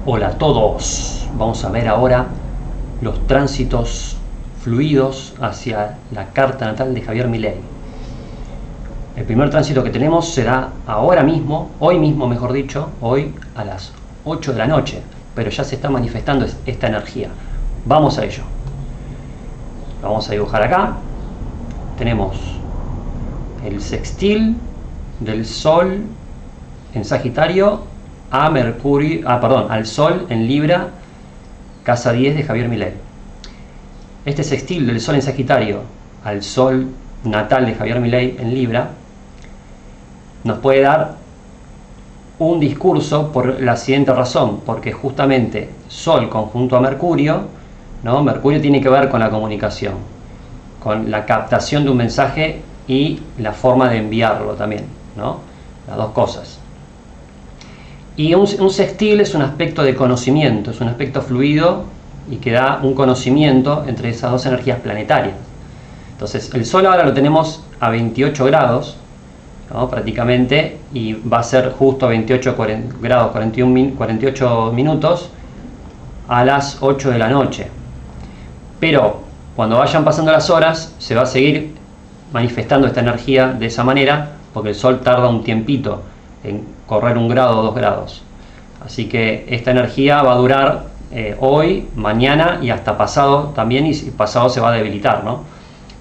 Hola a todos, vamos a ver ahora los tránsitos fluidos hacia la carta natal de Javier Milei. El primer tránsito que tenemos será ahora mismo, hoy mismo mejor dicho, hoy a las 8 de la noche, pero ya se está manifestando esta energía. Vamos a ello. Vamos a dibujar acá. Tenemos el sextil del Sol en Sagitario a Mercurio, al Sol en Libra, casa 10 de Javier Milei. Este sextil del Sol en Sagitario al Sol natal de Javier Milei en Libra nos puede dar un discurso por la siguiente razón, porque justamente Sol conjunto a Mercurio, ¿no? Mercurio tiene que ver con la comunicación, con la captación de un mensaje y la forma de enviarlo también, ¿no? Las dos cosas. Y un sextil es un aspecto de conocimiento, es un aspecto fluido y que da un conocimiento entre esas dos energías planetarias. Entonces el Sol ahora lo tenemos a 28 grados, ¿no? Prácticamente, y va a ser justo a 28 grados 48 minutos a las 8 de la noche. Pero cuando vayan pasando las horas se va a seguir manifestando esta energía de esa manera, porque el Sol tarda un tiempito en correr 1 grado o 2 grados. Así que esta energía va a durar hoy, mañana y hasta pasado también, y pasado se va a debilitar, ¿no?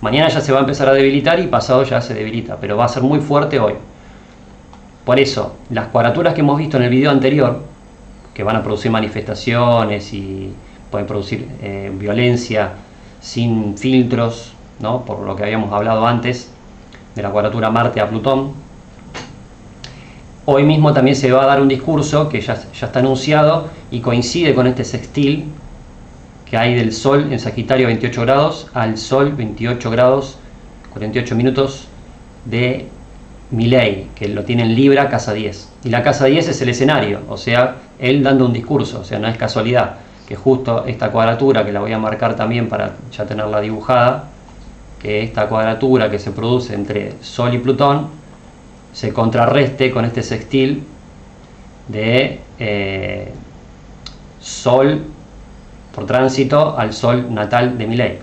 Mañana ya se va a empezar a debilitar y pasado ya se debilita, pero va a ser muy fuerte hoy. Por eso, las cuadraturas que hemos visto en el video anterior, que van a producir manifestaciones y pueden producir violencia sin filtros, ¿no? Por lo que habíamos hablado antes de la cuadratura Marte a Plutón. Hoy mismo también se va a dar un discurso que ya está anunciado y coincide con este sextil que hay del Sol en Sagitario 28 grados al Sol 28 grados 48 minutos de Milei, que lo tiene en Libra, casa 10. Y la casa 10 es el escenario, o sea, él dando un discurso, o sea, no es casualidad que justo esta cuadratura, que la voy a marcar también para ya tenerla dibujada, que esta cuadratura que se produce entre Sol y Plutón se contrarreste con este sextil de Sol por tránsito al Sol natal de Milei.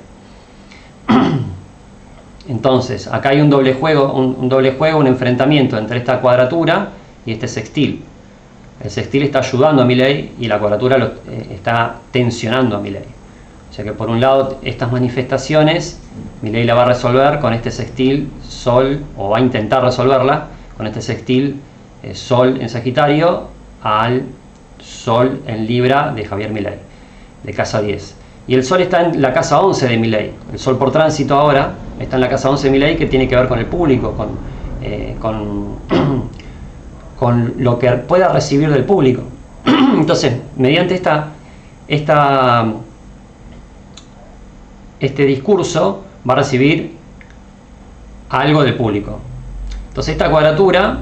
Entonces, acá hay un doble juego, un enfrentamiento entre esta cuadratura y este sextil. El sextil está ayudando a Milei y la cuadratura está tensionando a Milei. O sea que por un lado estas manifestaciones Milei la va a resolver con este sextil Sol, o va a intentar resolverla con este sextil Sol en Sagitario al Sol en Libra de Javier Milei, de casa 10. Y el Sol está en la casa 11 de Milei. El Sol por tránsito ahora está en la casa 11 de Milei, que tiene que ver con el público, con lo que pueda recibir del público. Entonces, mediante este discurso va a recibir algo del público. Entonces esta cuadratura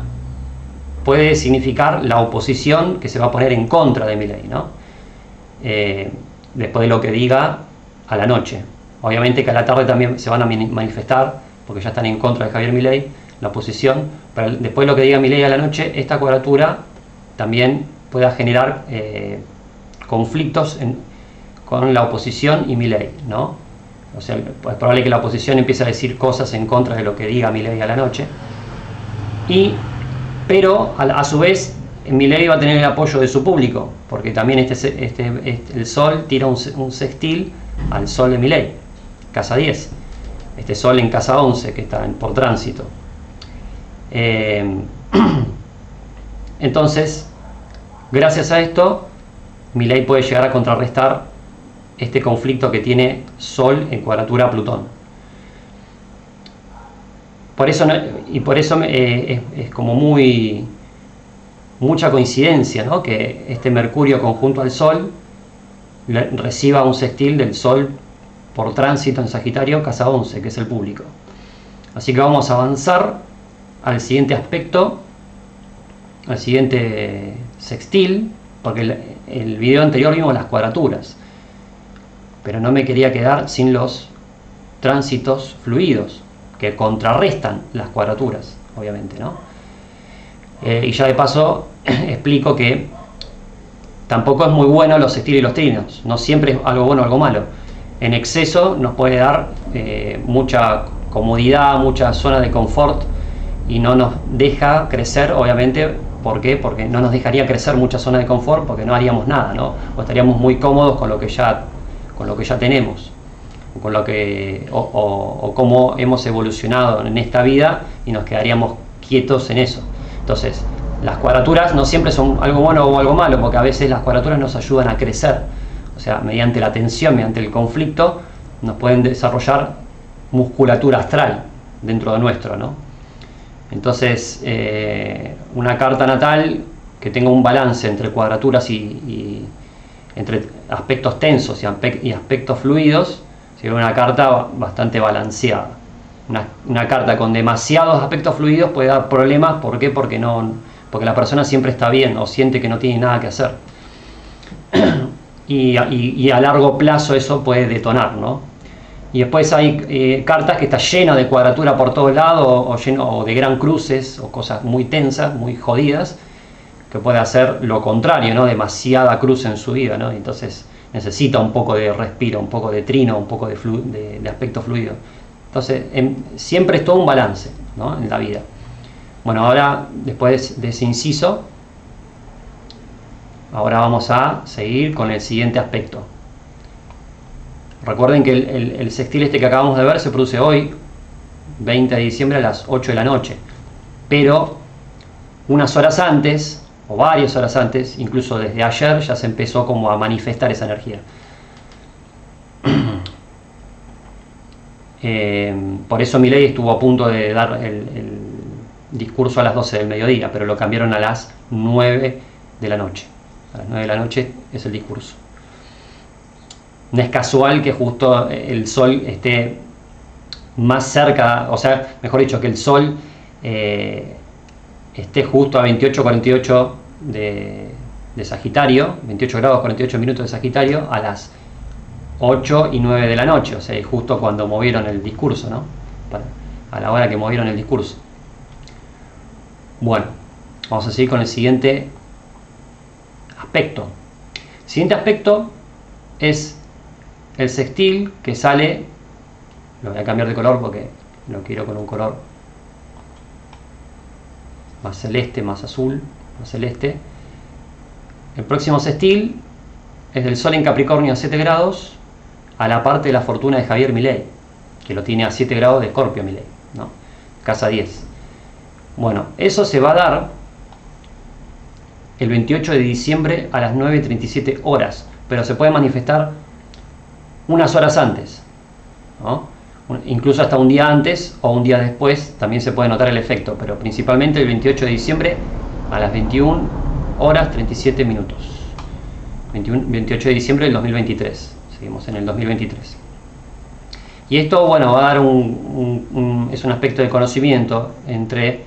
puede significar la oposición que se va a poner en contra de Milei, ¿no? Después de lo que diga a la noche. Obviamente que a la tarde también se van a manifestar, porque ya están en contra de Javier Milei, la oposición, pero después de lo que diga Milei a la noche, esta cuadratura también pueda generar conflictos con la oposición y Milei, ¿no? O sea, es probable que la oposición empiece a decir cosas en contra de lo que diga Milei a la noche. Pero a su vez Milei va a tener el apoyo de su público, porque también el Sol tira un sextil al Sol de Milei, casa 10. Este Sol en casa 11 que está por tránsito. Entonces, gracias a esto, Milei puede llegar a contrarrestar este conflicto que tiene Sol en cuadratura a Plutón. Por eso es como mucha coincidencia, ¿no? Que este Mercurio conjunto al Sol reciba un sextil del Sol por tránsito en Sagitario, casa 11, que es el público. Así que vamos a avanzar al siguiente aspecto, al siguiente sextil, porque el video anterior vimos las cuadraturas, pero no me quería quedar sin los tránsitos fluidos, que contrarrestan las cuadraturas, obviamente, ¿no? Y ya de paso explico que tampoco es muy bueno los sextiles y los trinos. No siempre es algo bueno o algo malo. En exceso nos puede dar mucha comodidad, mucha zona de confort y no nos deja crecer, obviamente. ¿Por qué? Porque no nos dejaría crecer mucha zona de confort, porque no haríamos nada, ¿no? O estaríamos muy cómodos con lo que ya tenemos, con lo que o cómo hemos evolucionado en esta vida, y nos quedaríamos quietos en eso. Entonces, las cuadraturas no siempre son algo bueno o algo malo, porque a veces las cuadraturas nos ayudan a crecer. O sea, mediante la tensión, mediante el conflicto, nos pueden desarrollar musculatura astral dentro de nuestro, ¿no? Entonces, una carta natal que tenga un balance entre cuadraturas y entre aspectos tensos y aspectos fluidos, sería una carta bastante balanceada. Una carta con demasiados aspectos fluidos puede dar problemas. ¿Por qué? Porque la persona siempre está bien o siente que no tiene nada que hacer. Y a largo plazo eso puede detonar, ¿no? Y después hay cartas que están llenas de cuadratura por todos lados, o de gran cruces, o cosas muy tensas, muy jodidas, que puede hacer lo contrario, ¿no? Demasiada cruz en su vida, ¿no? Entonces necesita un poco de respiro, un poco de trino, un poco de aspecto fluido. Entonces siempre es todo un balance, ¿no? En la vida. Bueno, ahora, después de ese inciso, ahora vamos a seguir con el siguiente aspecto. Recuerden que el sextil este que acabamos de ver se produce hoy, 20 de diciembre a las 8 de la noche. Pero unas horas antes, o varias horas antes, incluso desde ayer, ya se empezó como a manifestar esa energía. Por eso Milei estuvo a punto de dar el discurso a las 12 del mediodía, pero lo cambiaron a las 9 de la noche. A las 9 de la noche es el discurso. No es casual que justo el Sol esté más cerca, o sea, mejor dicho, que el Sol esté justo a 28:48 de Sagitario, 28 grados 48 minutos de Sagitario, a las 8 y 9 de la noche, o sea, justo cuando movieron el discurso, ¿no? A la hora que movieron el discurso. Bueno, vamos a seguir con el siguiente aspecto. El siguiente aspecto es el sextil que sale, lo voy a cambiar de color porque lo quiero con un color más celeste, más azul, más celeste. El próximo sextil es del Sol en Capricornio a 7 grados a la parte de la fortuna de Javier Milei, que lo tiene a 7 grados de Escorpio Milei, ¿no? Casa 10. Bueno, eso se va a dar el 28 de diciembre a las 9:37 horas, pero se puede manifestar unas horas antes, ¿no? Incluso hasta un día antes o un día después también se puede notar el efecto, pero principalmente el 28 de diciembre a las 21 horas 37 minutos. 28 de diciembre del 2023. Seguimos en el 2023. Y esto, bueno, va a dar es un aspecto de conocimiento entre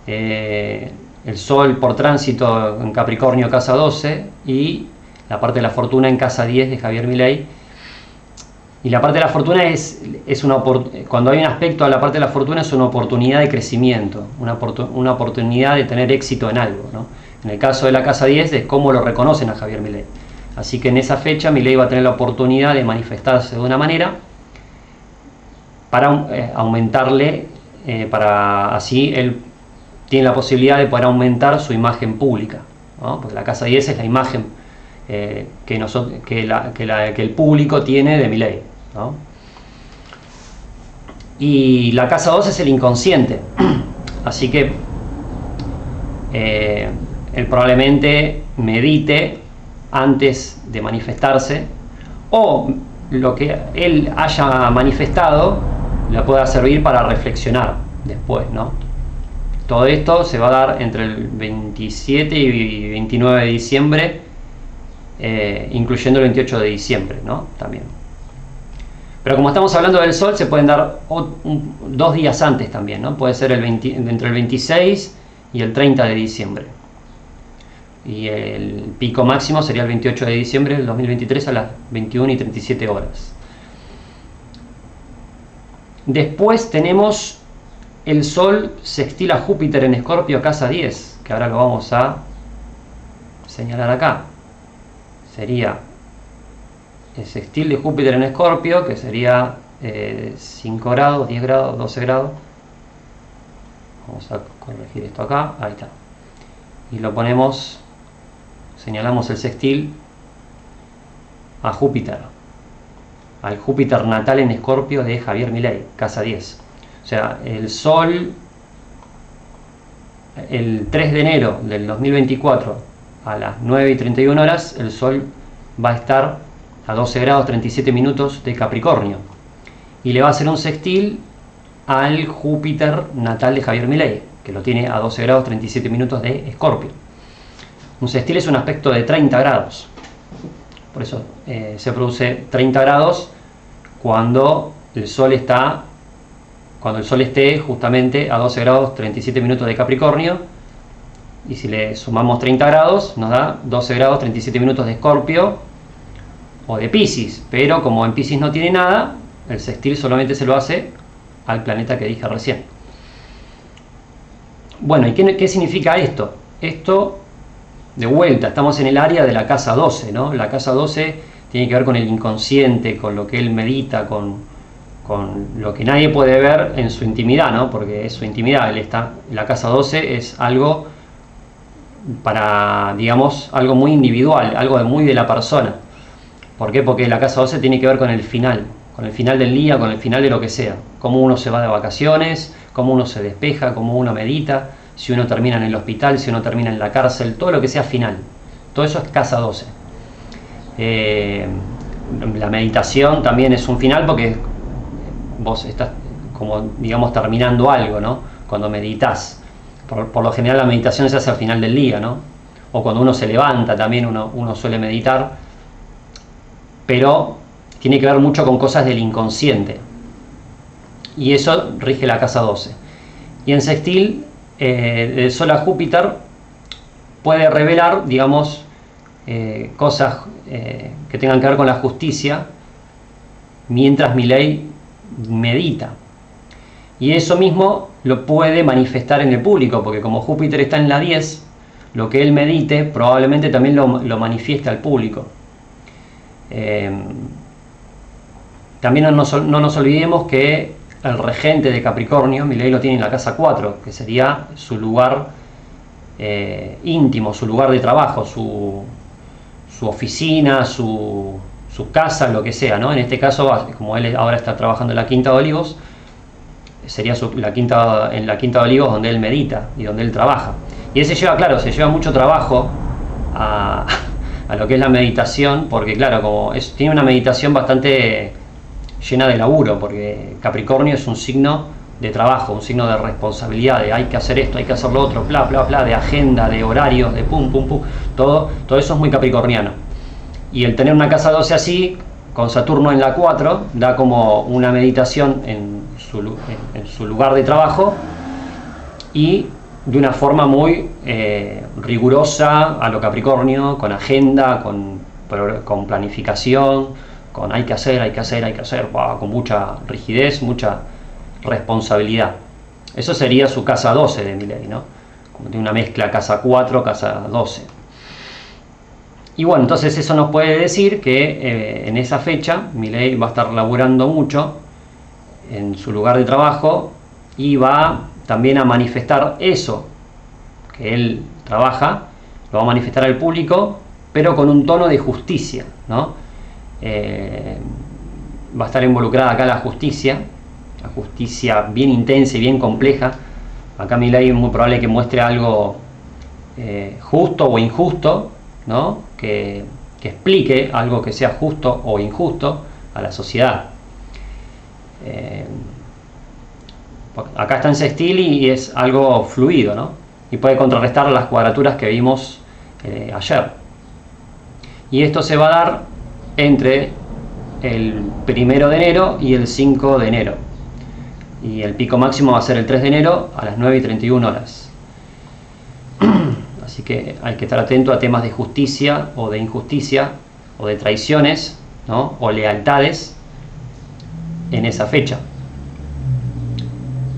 el Sol por tránsito en Capricornio, casa 12, y la parte de la fortuna en casa 10 de Javier Milei. Y la parte de la fortuna cuando hay un aspecto a la parte de la fortuna, es una oportunidad de crecimiento, una oportunidad de tener éxito en algo, ¿no? En el caso de la casa 10 es cómo lo reconocen a Javier Milei. Así que en esa fecha Milei va a tener la oportunidad de manifestarse de una manera para aumentarle, para así él tiene la posibilidad de poder aumentar su imagen pública, ¿no? Porque la casa 10 es la imagen que el público tiene de Milei, ¿no? Y la casa 2 es el inconsciente, así que él probablemente medite antes de manifestarse, o lo que él haya manifestado le pueda servir para reflexionar después, ¿no? Todo esto se va a dar entre el 27 y 29 de diciembre, incluyendo el 28 de diciembre, ¿no? También. Pero como estamos hablando del Sol, se pueden dar 2 días antes también, ¿no? Puede ser entre el 26 y el 30 de diciembre. Y el pico máximo sería el 28 de diciembre del 2023 a las 21:37 horas. Después tenemos el Sol sextil a Júpiter en Escorpio, casa 10, que ahora lo vamos a señalar acá. sería el sextil de Júpiter en Escorpio, que sería 5 grados, 10 grados, 12 grados. Vamos a corregir esto acá, ahí está. Y lo ponemos, señalamos el sextil a Júpiter, al Júpiter natal en Escorpio de Javier Milei, casa 10. O sea, el Sol, el 3 de enero del 2024 a las 9:31 horas, el Sol va a estar a 12 grados 37 minutos de Capricornio y le va a hacer un sextil al Júpiter natal de Javier Milei, que lo tiene a 12 grados 37 minutos de Escorpio. Un sextil es un aspecto de 30 grados, por eso se produce 30 grados cuando el Sol esté justamente a 12 grados 37 minutos de Capricornio, y si le sumamos 30 grados nos da 12 grados 37 minutos de Escorpio o de Piscis, pero como en Piscis no tiene nada, el sextil solamente se lo hace al planeta que dije recién. Bueno, ¿y qué significa esto? Esto, de vuelta, estamos en el área de la casa 12, ¿no? La casa 12 tiene que ver con el inconsciente, con lo que él medita, con lo que nadie puede ver en su intimidad, ¿no? Porque es su intimidad. La casa 12 es algo para, digamos, algo muy individual, algo muy de la persona. ¿Por qué? Porque la casa 12 tiene que ver con el final del día, con el final de lo que sea. Cómo uno se va de vacaciones, cómo uno se despeja, cómo uno medita, si uno termina en el hospital, si uno termina en la cárcel, todo lo que sea final. Todo eso es casa 12. La meditación también es un final porque vos estás, como digamos, terminando algo, ¿no? Cuando meditas. Por lo general la meditación se hace al final del día, ¿no? O cuando uno se levanta también uno suele meditar, pero tiene que ver mucho con cosas del inconsciente. Y eso rige la casa 12. Y en sextil, el Sol a Júpiter puede revelar, digamos, cosas que tengan que ver con la justicia, mientras Milei medita. Y eso mismo lo puede manifestar en el público, porque como Júpiter está en la 10, lo que él medite probablemente también lo manifieste al público. También no nos olvidemos que el regente de Capricornio, Milei, lo tiene en la casa 4, que sería su lugar íntimo, su lugar de trabajo, su oficina, su casa, lo que sea, ¿no? En este caso, como él ahora está trabajando en la Quinta de Olivos, sería en la Quinta de Olivos donde él medita y donde él trabaja. Y él se lleva mucho trabajo a lo que es la meditación, porque claro, como tiene una meditación bastante llena de laburo, porque Capricornio es un signo de trabajo, un signo de responsabilidad, de hay que hacer esto, hay que hacer lo otro, bla, bla, bla, de agenda, de horarios, de pum, pum, pum, todo eso es muy capricorniano. Y el tener una casa 12 así, con Saturno en la 4, da como una meditación en su lugar de trabajo y de una forma muy rigurosa a lo Capricornio, con agenda, con planificación, con hay que hacer, con mucha rigidez, mucha responsabilidad. Eso sería su casa 12 de Milei, ¿no? Como tiene una mezcla casa 4, casa 12. Y bueno, entonces eso nos puede decir que en esa fecha Milei va a estar laburando mucho en su lugar de trabajo y va también a manifestar eso que él trabaja, lo va a manifestar al público, pero con un tono de justicia, ¿no? Va a estar involucrada acá la justicia bien intensa y bien compleja. Acá Milei es muy probable que muestre algo justo o injusto, ¿no? Que explique algo que sea justo o injusto a la sociedad. Acá está en sextil y es algo fluido, ¿no? Y puede contrarrestar las cuadraturas que vimos ayer. Y esto se va a dar entre el 1 de enero y el 5 de enero. Y el pico máximo va a ser el 3 de enero a las 9:31 horas. Así que hay que estar atento a temas de justicia o de injusticia o de traiciones, ¿no? O lealtades en esa fecha.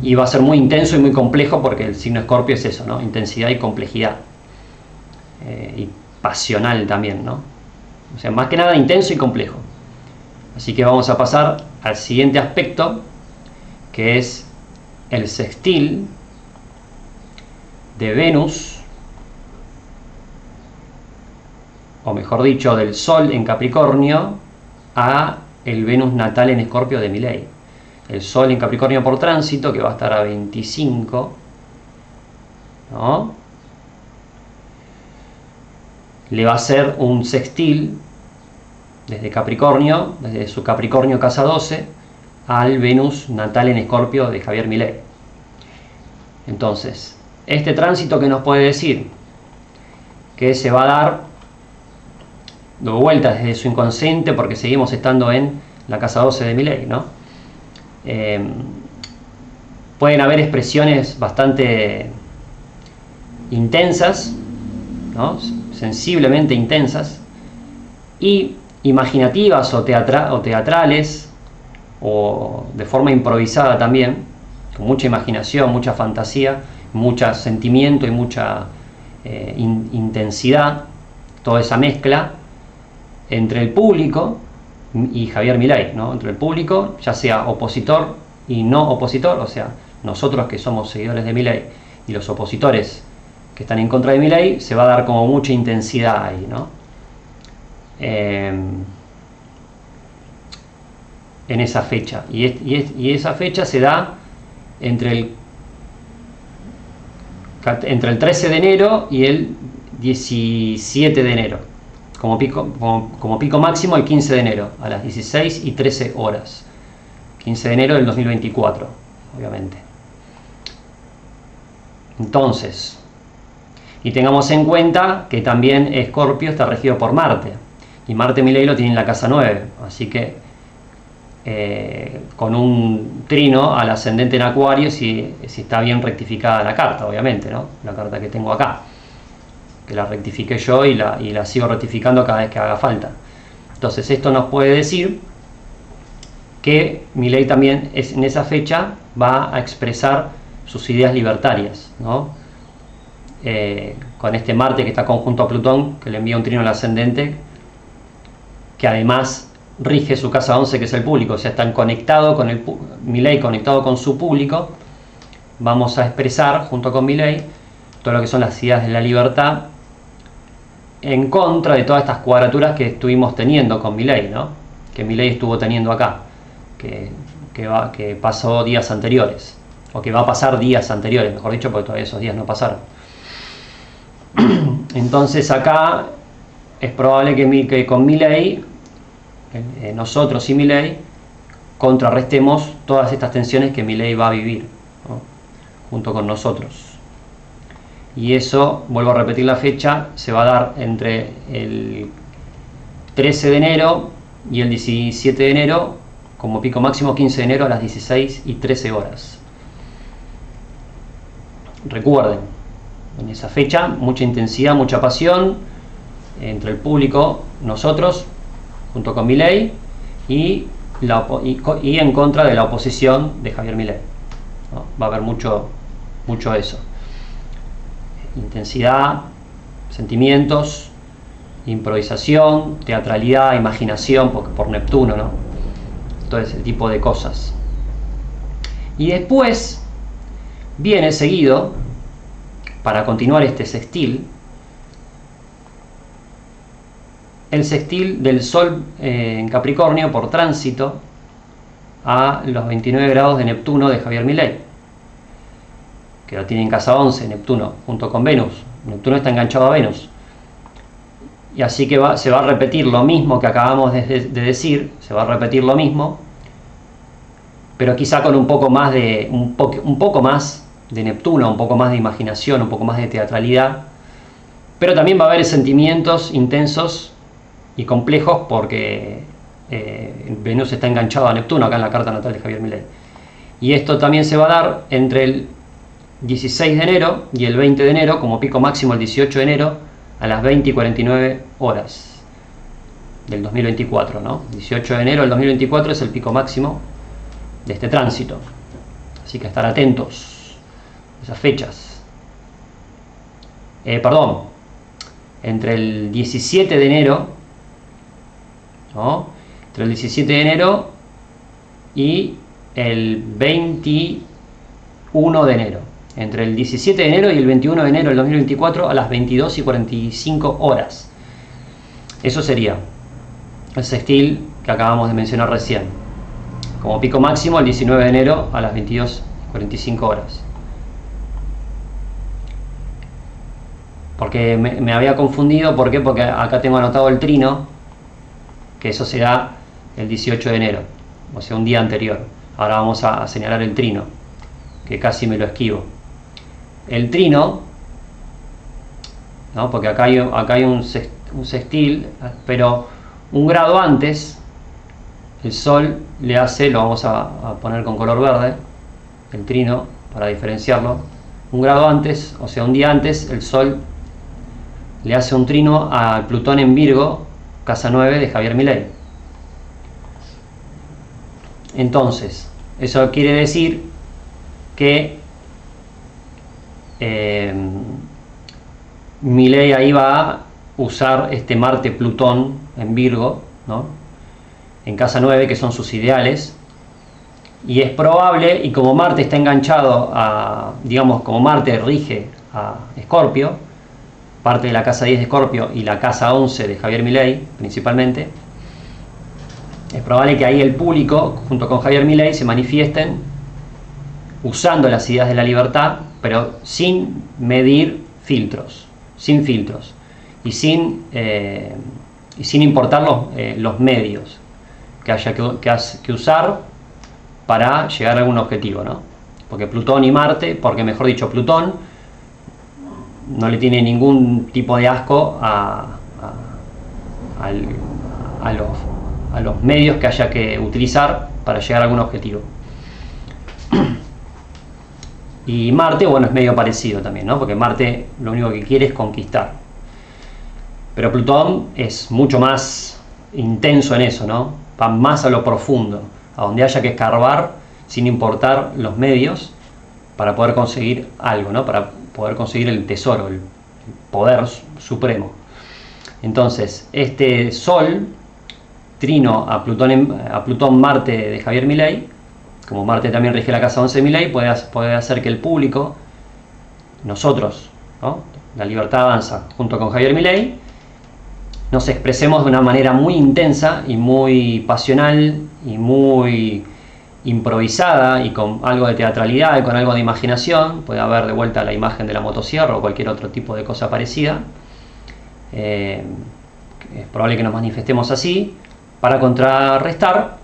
Y va a ser muy intenso y muy complejo porque el signo Escorpio es eso, ¿no? Intensidad y complejidad. Y pasional también, ¿no? O sea, más que nada intenso y complejo. Así que vamos a pasar al siguiente aspecto, que es el sextil de Venus, o mejor dicho, del Sol en Capricornio a el Venus natal en Escorpio de Milei. El Sol en Capricornio por tránsito, que va a estar a 25, ¿no? Le va a hacer un sextil desde Capricornio, desde su Capricornio casa 12, al Venus natal en Escorpio de Javier Milei. Entonces, este tránsito, que nos puede decir que se va a dar de vuelta desde su inconsciente, porque seguimos estando en la casa 12 de Milei, ¿no? Pueden haber expresiones bastante intensas, ¿no? Sensiblemente intensas, y imaginativas o teatrales, o de forma improvisada también, con mucha imaginación, mucha fantasía, mucho sentimiento y mucha intensidad, toda esa mezcla entre el público y Javier Milei, ¿no? Entre el público, ya sea opositor y no opositor, o sea, nosotros que somos seguidores de Milei y los opositores que están en contra de Milei, se va a dar como mucha intensidad ahí, ¿no? En esa fecha, y esa fecha se da entre el 13 de enero y el 17 de enero, como pico máximo el 15 de enero a las 16 y 13 horas, 15 de enero del 2024, obviamente. Entonces, y tengamos en cuenta que también Escorpio está regido por Marte, y Marte Milei lo tiene en la casa 9, así que con un trino al ascendente en Acuario, si está bien rectificada la carta, obviamente, ¿no? La carta que tengo acá, que la rectifiqué yo y la sigo rectificando cada vez que haga falta. Entonces esto nos puede decir que Milei también en esa fecha va a expresar sus ideas libertarias, ¿no? Con este Marte que está conjunto a Plutón, que le envía un trino al ascendente, que además rige su casa 11, que es el público, o sea, están conectados con Milei, conectado con su público. Vamos a expresar junto con Milei todo lo que son las ideas de la libertad, en contra de todas estas cuadraturas que estuvimos teniendo con Milei, ¿no? Que Milei estuvo teniendo acá, que pasó días anteriores, o que va a pasar días anteriores, mejor dicho, porque todavía esos días no pasaron. Entonces acá es probable que con Milei, nosotros y Milei, contrarrestemos todas estas tensiones que Milei va a vivir, ¿no? Junto con nosotros. Y eso, vuelvo a repetir la fecha, se va a dar entre el 13 de enero y el 17 de enero, como pico máximo 15 de enero a las 16 y 13 horas. Recuerden, en esa fecha, mucha intensidad, mucha pasión entre el público, nosotros, junto con Milei, y en contra de la oposición de Javier Milei, ¿no? Va a haber mucho eso. Intensidad, sentimientos, improvisación, teatralidad, imaginación, por Neptuno, ¿no? Todo ese tipo de cosas. Y después viene seguido, para continuar este sextil, el sextil del Sol en Capricornio por tránsito a los 29 grados de Neptuno de Javier Milei, que lo tiene en casa 11, Neptuno, junto con Venus. Neptuno está enganchado a Venus. Y así que se va a repetir lo mismo que acabamos de decir, se va a repetir lo mismo, pero quizá con un poco más de Neptuno, un poco más de imaginación, un poco más de teatralidad, pero también va a haber sentimientos intensos y complejos, porque Venus está enganchado a Neptuno acá en la carta natal de Javier Milei. Y esto también se va a dar entre el 16 de enero y el 20 de enero, como pico máximo el 18 de enero a las 20 y 49 horas del 2024, ¿no? 18 de enero del 2024 es el pico máximo de este tránsito, así que estar atentos a esas fechas. Entre el 17 de enero ¿no? Entre el 17 de enero y el 21 de enero. Entre el 17 de enero y el 21 de enero del 2024 a las 22:45 horas. Eso sería el sextil que acabamos de mencionar recién. Como pico máximo el 19 de enero a las 22:45 horas. Porque me había confundido, ¿por qué? Porque acá tengo anotado el trino, que eso será el 18 de enero, o sea, un día anterior. Ahora vamos a señalar el trino, que casi me lo esquivo. El trino, ¿no? Porque acá hay un sextil, pero un grado antes, el Sol le hace, lo vamos a poner con color verde, el trino, para diferenciarlo. Un grado antes, o sea, un día antes, el Sol le hace un trino a Plutón en Virgo, casa 9 de Javier Milei. Entonces, eso quiere decir que Milei ahí va a usar este Marte-Plutón en Virgo, ¿no? En casa 9, que son sus ideales, y es probable, y como Marte está enganchado a, digamos, como Marte rige a Escorpio, parte de la casa 10 de Escorpio y la casa 11 de Javier Milei principalmente, es probable que ahí el público junto con Javier Milei se manifiesten usando las ideas de la libertad, pero sin medir filtros, sin filtros y sin importar los medios que haya que usar para llegar a algún objetivo, ¿no? Porque Plutón y Marte, porque mejor dicho Plutón no le tiene ningún tipo de asco a los medios que haya que utilizar para llegar a algún objetivo. Y Marte, bueno, es medio parecido también, ¿no? Porque Marte lo único que quiere es conquistar. Pero Plutón es mucho más intenso en eso, ¿no? Va más a lo profundo, a donde haya que escarbar sin importar los medios para poder conseguir algo, ¿no? Para poder conseguir el tesoro, el poder supremo. Entonces, este Sol trino a Plutón Marte de Javier Milei, como Marte también rige la casa 11 de Milei, puede hacer que el público, nosotros, ¿no? La Libertad Avanza, junto con Javier Milei, nos expresemos de una manera muy intensa y muy pasional y muy improvisada y con algo de teatralidad y con algo de imaginación. Puede haber de vuelta la imagen de la motosierra o cualquier otro tipo de cosa parecida. Es probable que nos manifestemos así para contrarrestar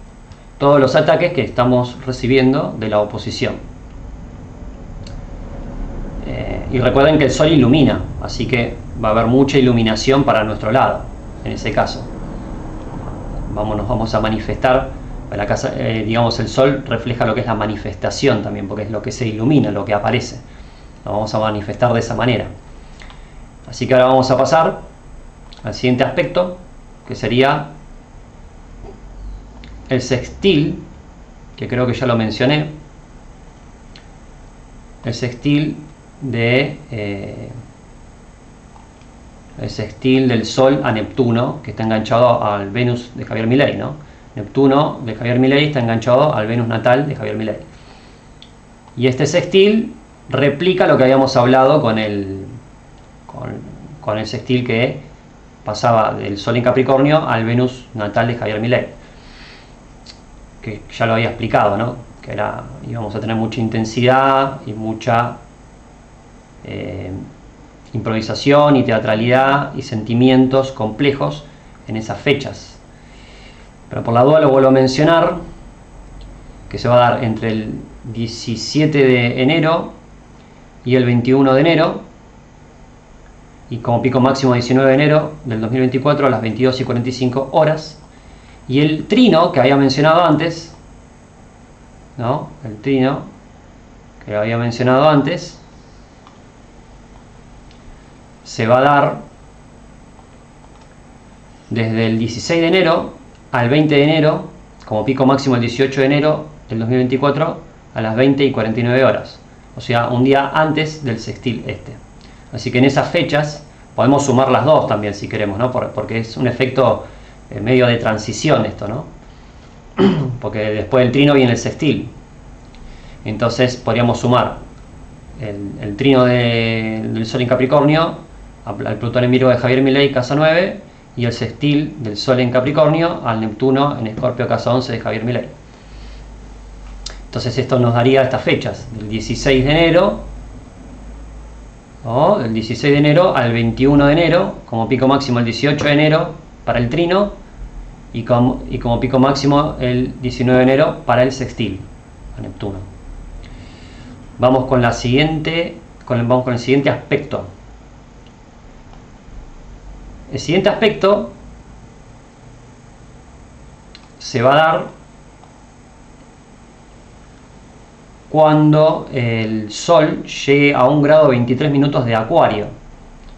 todos los ataques que estamos recibiendo de la oposición. Y recuerden que el Sol ilumina, así que va a haber mucha iluminación para nuestro lado en ese caso. Nos vamos a manifestar. La casa, digamos, el Sol refleja lo que es la manifestación también, porque es lo que se ilumina, lo que aparece. Lo vamos a manifestar de esa manera. Así que ahora vamos a pasar al siguiente aspecto, que sería el sextil, que creo que ya lo mencioné. El sextil del Sol a Neptuno, que está enganchado al Venus de Javier Milei, ¿no? Neptuno de Javier Milei está enganchado al Venus natal de Javier Milei. Y este sextil replica lo que habíamos hablado con el sextil que pasaba del Sol en Capricornio al Venus natal de Javier Milei. Que ya lo había explicado, ¿no? Que íbamos a tener mucha intensidad y mucha improvisación y teatralidad y sentimientos complejos en esas fechas. Pero por la duda lo vuelvo a mencionar, que se va a dar entre el 17 de enero y el 21 de enero, y como pico máximo 19 de enero del 2024 a las 22:45 horas. Y el trino que había mencionado antes, ¿no? El trino que había mencionado antes se va a dar desde el 16 de enero al 20 de enero, como pico máximo el 18 de enero del 2024 a las 20:49 horas, o sea, un día antes del sextil este. Así que en esas fechas podemos sumar las dos también si queremos, ¿no? Porque es un efecto medio de transición esto, ¿no? Porque después del trino viene el sextil. Entonces podríamos sumar el trino del Sol en Capricornio al Plutón en Virgo de Javier Milei, casa 9, y el sextil del Sol en Capricornio al Neptuno en Escorpio, casa 11 de Javier Milei. Entonces esto nos daría estas fechas, del 16 de enero, ¿no? Del 16 de enero al 21 de enero, como pico máximo el 18 de enero para el trino, y como pico máximo el 19 de enero para el sextil a Neptuno. Vamos con el siguiente aspecto. El siguiente aspecto se va a dar cuando el Sol llegue a 1 grado 23 minutos de Acuario,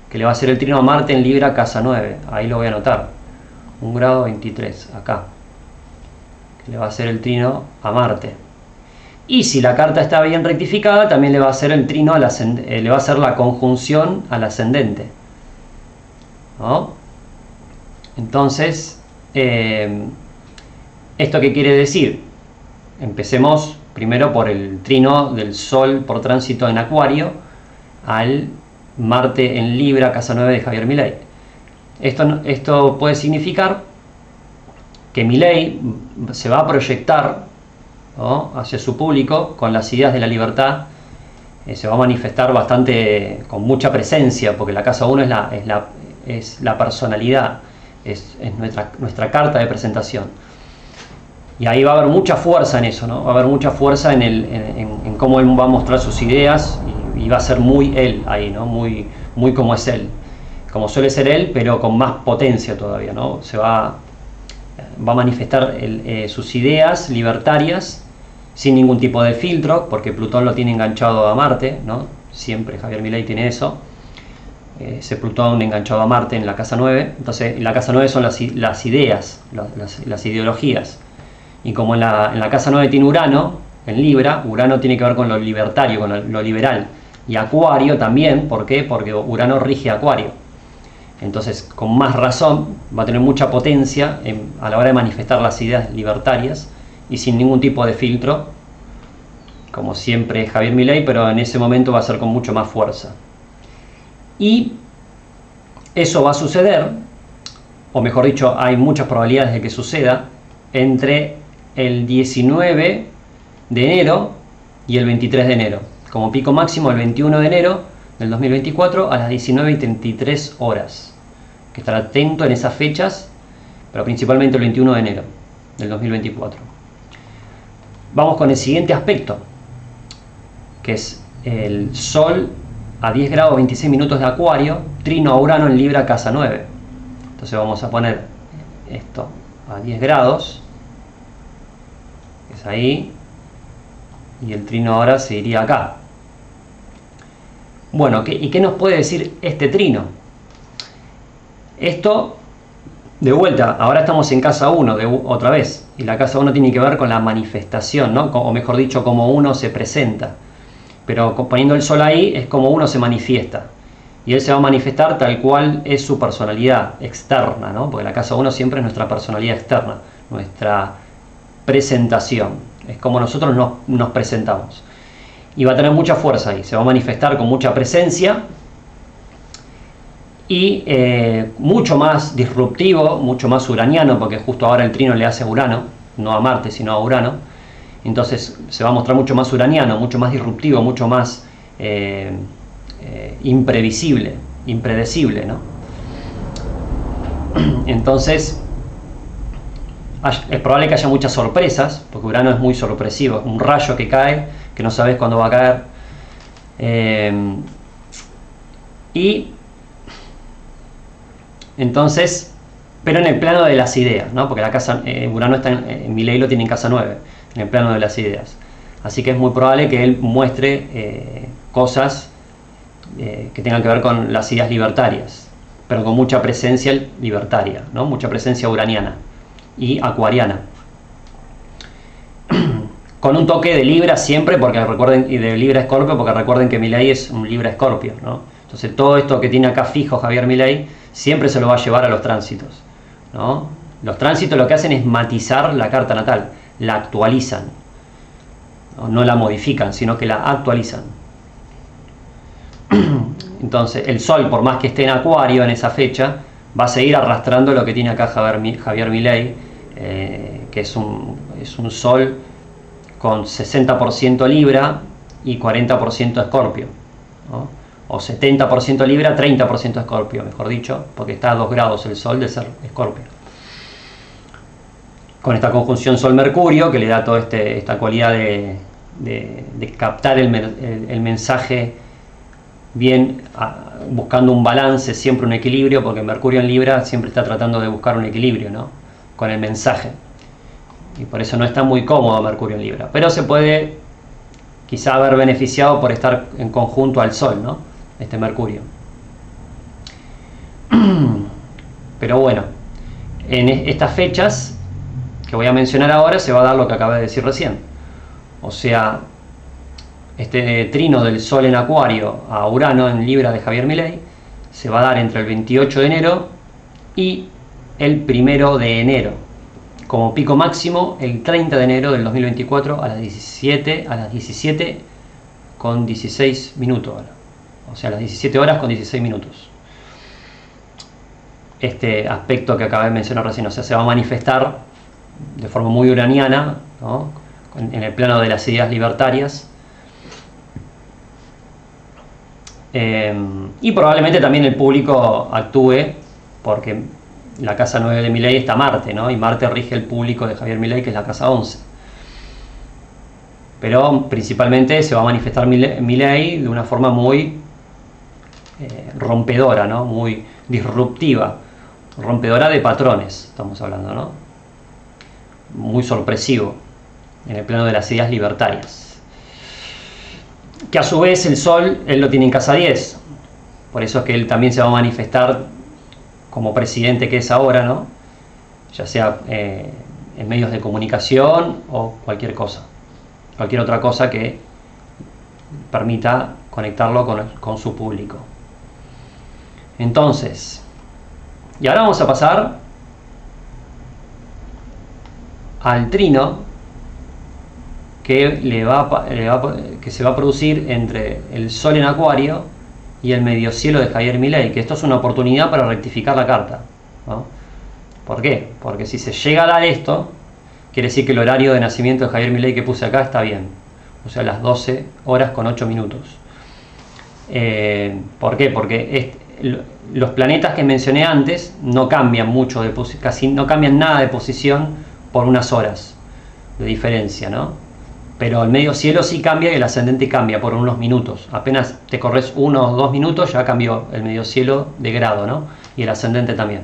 que le va a hacer el trino a Marte en Libra, casa 9. Ahí lo voy a anotar. 1 grado 23, acá. Que le va a hacer el trino a Marte. Y si la carta está bien rectificada, también le va a hacer el trino al le va a hacer la conjunción al ascendente, ¿no? Entonces, ¿esto qué quiere decir? Empecemos primero por el trino del Sol por tránsito en Acuario al Marte en Libra, casa 9 de Javier Milei. Esto puede significar que Milei se va a proyectar, ¿no?, hacia su público con las ideas de la libertad. Se va a manifestar bastante con mucha presencia, porque la casa 1 es la personalidad, es nuestra carta de presentación. Y ahí va a haber mucha fuerza en eso, ¿no? Va a haber mucha fuerza en cómo él va a mostrar sus ideas, y va a ser muy él ahí, ¿no? Muy como es él, como suele ser él, pero con más potencia todavía, ¿no? Se va a manifestar sus ideas libertarias sin ningún tipo de filtro, porque Plutón lo tiene enganchado a Marte, ¿no? Siempre Javier Milei tiene eso. Ese Plutón enganchado a Marte en la casa 9. Entonces, en la casa 9 son las ideas, las ideologías. Y como en la casa 9 tiene Urano, en Libra, Urano tiene que ver con lo libertario, con lo liberal. Y Acuario también, ¿por qué? Porque Urano rige Acuario. Entonces, con más razón, va a tener mucha potencia a la hora de manifestar las ideas libertarias, y sin ningún tipo de filtro, como siempre Javier Milei, pero en ese momento va a ser con mucho más fuerza. Y eso va a suceder, o mejor dicho, hay muchas probabilidades de que suceda, entre el 19 de enero y el 23 de enero. Como pico máximo el 21 de enero del 2024 a las 19:33 horas. Que estar atento en esas fechas, pero principalmente el 21 de enero del 2024. Vamos con el siguiente aspecto, que es el Sol a 10 grados 26 minutos de Acuario, trino a Urano en Libra, casa 9. Entonces vamos a poner esto a 10 grados, que es ahí, y el trino ahora se iría acá. Bueno, ¿y qué nos puede decir este trino? Esto, de vuelta, ahora estamos en casa 1 otra vez, y la casa 1 tiene que ver con la manifestación, ¿no? O mejor dicho, cómo uno se presenta. Pero poniendo el Sol ahí es como uno se manifiesta, y él se va a manifestar tal cual es su personalidad externa, ¿no? Porque la casa 1 siempre es nuestra personalidad externa, nuestra presentación, es como nosotros nos presentamos, y va a tener mucha fuerza ahí, se va a manifestar con mucha presencia, y mucho más disruptivo, mucho más uraniano, porque justo ahora el trino le hace a Urano, no a Marte sino a Urano. Entonces se va a mostrar mucho más uraniano, mucho más disruptivo, mucho más imprevisible, impredecible, ¿no? Entonces es probable que haya muchas sorpresas, porque Urano es muy sorpresivo, es un rayo que cae, que no sabes cuándo va a caer. Y entonces, pero en el plano de las ideas, ¿no? Porque la casa, Urano está en Milei lo tiene en casa 9, en el plano de las ideas. Así que es muy probable que él muestre cosas que tengan que ver con las ideas libertarias, pero con mucha presencia libertaria, ¿no? Mucha presencia uraniana y acuariana. Con un toque de Libra siempre, porque recuerden, y de Libra Escorpio, porque recuerden que Milei es un Libra Escorpio, ¿no? Entonces todo esto que tiene acá fijo Javier Milei siempre se lo va a llevar a los tránsitos, ¿no? Los tránsitos lo que hacen es matizar la carta natal, la actualizan, no la modifican, sino que la actualizan. Entonces el Sol, por más que esté en Acuario en esa fecha, va a seguir arrastrando lo que tiene acá Javier Milei, que es un Sol con 60% Libra y 40% Escorpio, ¿no? O 70% Libra, 30% Escorpio, mejor dicho, porque está a 2 grados el Sol de ser Escorpio. Con esta conjunción Sol-Mercurio, que le da toda esta cualidad de captar el mensaje bien, buscando un balance, siempre un equilibrio, porque Mercurio en Libra siempre está tratando de buscar un equilibrio, ¿no?, con el mensaje. Y por eso no está muy cómodo Mercurio en Libra. Pero se puede quizá haber beneficiado por estar en conjunto al Sol, ¿no?, este Mercurio. Pero bueno, en estas fechas que voy a mencionar ahora se va a dar lo que acabé de decir recién. O sea, este trino del Sol en Acuario a Urano en Libra de Javier Milei se va a dar entre el 28 de enero y el 1 de enero. Como pico máximo el 30 de enero del 2024 a las 17 con 16 minutos. O sea, a las 17 horas con 16 minutos. Este aspecto que acabé de mencionar recién, o sea, se va a manifestar de forma muy uraniana, ¿no?, en el plano de las ideas libertarias. Y probablemente también el público actúe, porque la casa 9 de Milei está Marte, ¿no?, y Marte rige el público de Javier Milei, que es la casa 11. Pero principalmente se va a manifestar Milei de una forma muy rompedora, ¿no?, muy disruptiva, rompedora de patrones, estamos hablando, ¿no?, muy sorpresivo en el plano de las ideas libertarias. Que a su vez el Sol, él lo tiene en casa 10, por eso es que él también se va a manifestar como presidente que es ahora, ¿no?, ya sea en medios de comunicación o cualquier cosa, cualquier otra cosa que permita conectarlo con su público. Entonces, y ahora vamos a pasar al trino que se va a producir entre el Sol en Acuario y el mediocielo de Javier Milei, que esto es una oportunidad para rectificar la carta, ¿no? ¿Por qué? Porque si se llega a dar esto, quiere decir que el horario de nacimiento de Javier Milei que puse acá está bien, o sea, las 12 horas con 8 minutos. ¿Por qué? Porque los planetas que mencioné antes no cambian mucho, casi no cambian nada de posición por unas horas de diferencia, ¿no? Pero el medio cielo sí cambia y el ascendente cambia por unos minutos. Apenas te corres 1 o 2 minutos ya cambió el medio cielo de grado, ¿no?, y el ascendente también.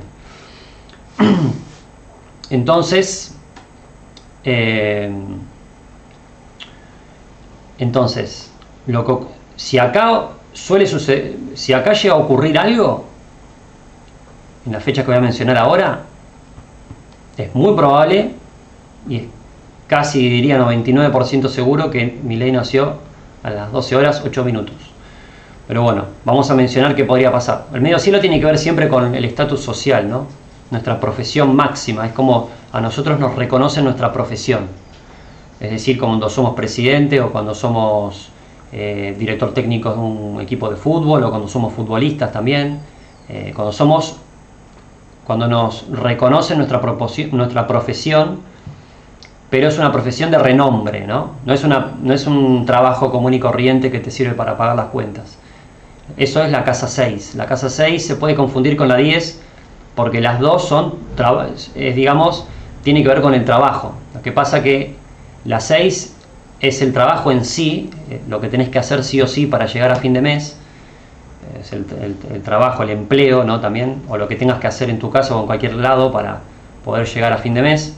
Entonces, si acá suele suceder, si acá llega a ocurrir algo en la fecha que voy a mencionar ahora, es muy probable y es casi diría 99% seguro que Milei nació a las 12 horas 8 minutos. Pero bueno, vamos a mencionar qué podría pasar. El medio cielo tiene que ver siempre con el estatus social, ¿no?, nuestra profesión máxima, es como a nosotros nos reconocen nuestra profesión. Es decir, cuando somos presidente o cuando somos director técnico de un equipo de fútbol o cuando somos futbolistas también, cuando nos reconocen nuestra profesión, pero es una profesión de renombre, ¿no? No es un trabajo común y corriente que te sirve para pagar las cuentas. Eso es la casa 6. La casa 6 se puede confundir con la 10 porque las dos son, digamos, tiene que ver con el trabajo. Lo que pasa que la 6 es el trabajo en sí, lo que tenés que hacer sí o sí para llegar a fin de mes. Es el trabajo, el empleo, ¿no?, también, o lo que tengas que hacer en tu casa o en cualquier lado para poder llegar a fin de mes.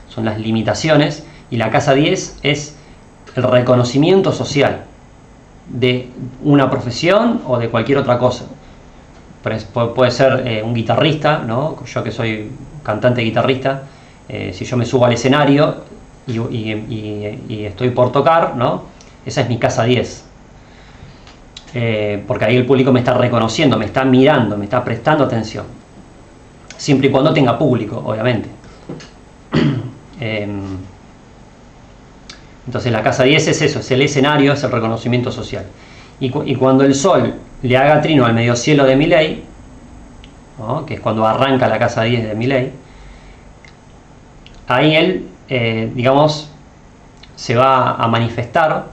Son las limitaciones. Y la casa 10 es el reconocimiento social de una profesión o de cualquier otra cosa. Puede ser un guitarrista, ¿no?, yo que soy cantante guitarrista, si yo me subo al escenario y estoy por tocar, ¿no?, esa es mi casa 10. Porque ahí el público me está reconociendo, me está mirando, me está prestando atención. Siempre y cuando tenga público, obviamente. Entonces la casa 10 es eso, es el escenario, es el reconocimiento social. Y cuando el Sol le haga trino al mediocielo de Milei, ¿no?, que es cuando arranca la casa 10 de Milei, ahí él, digamos, se va a manifestar,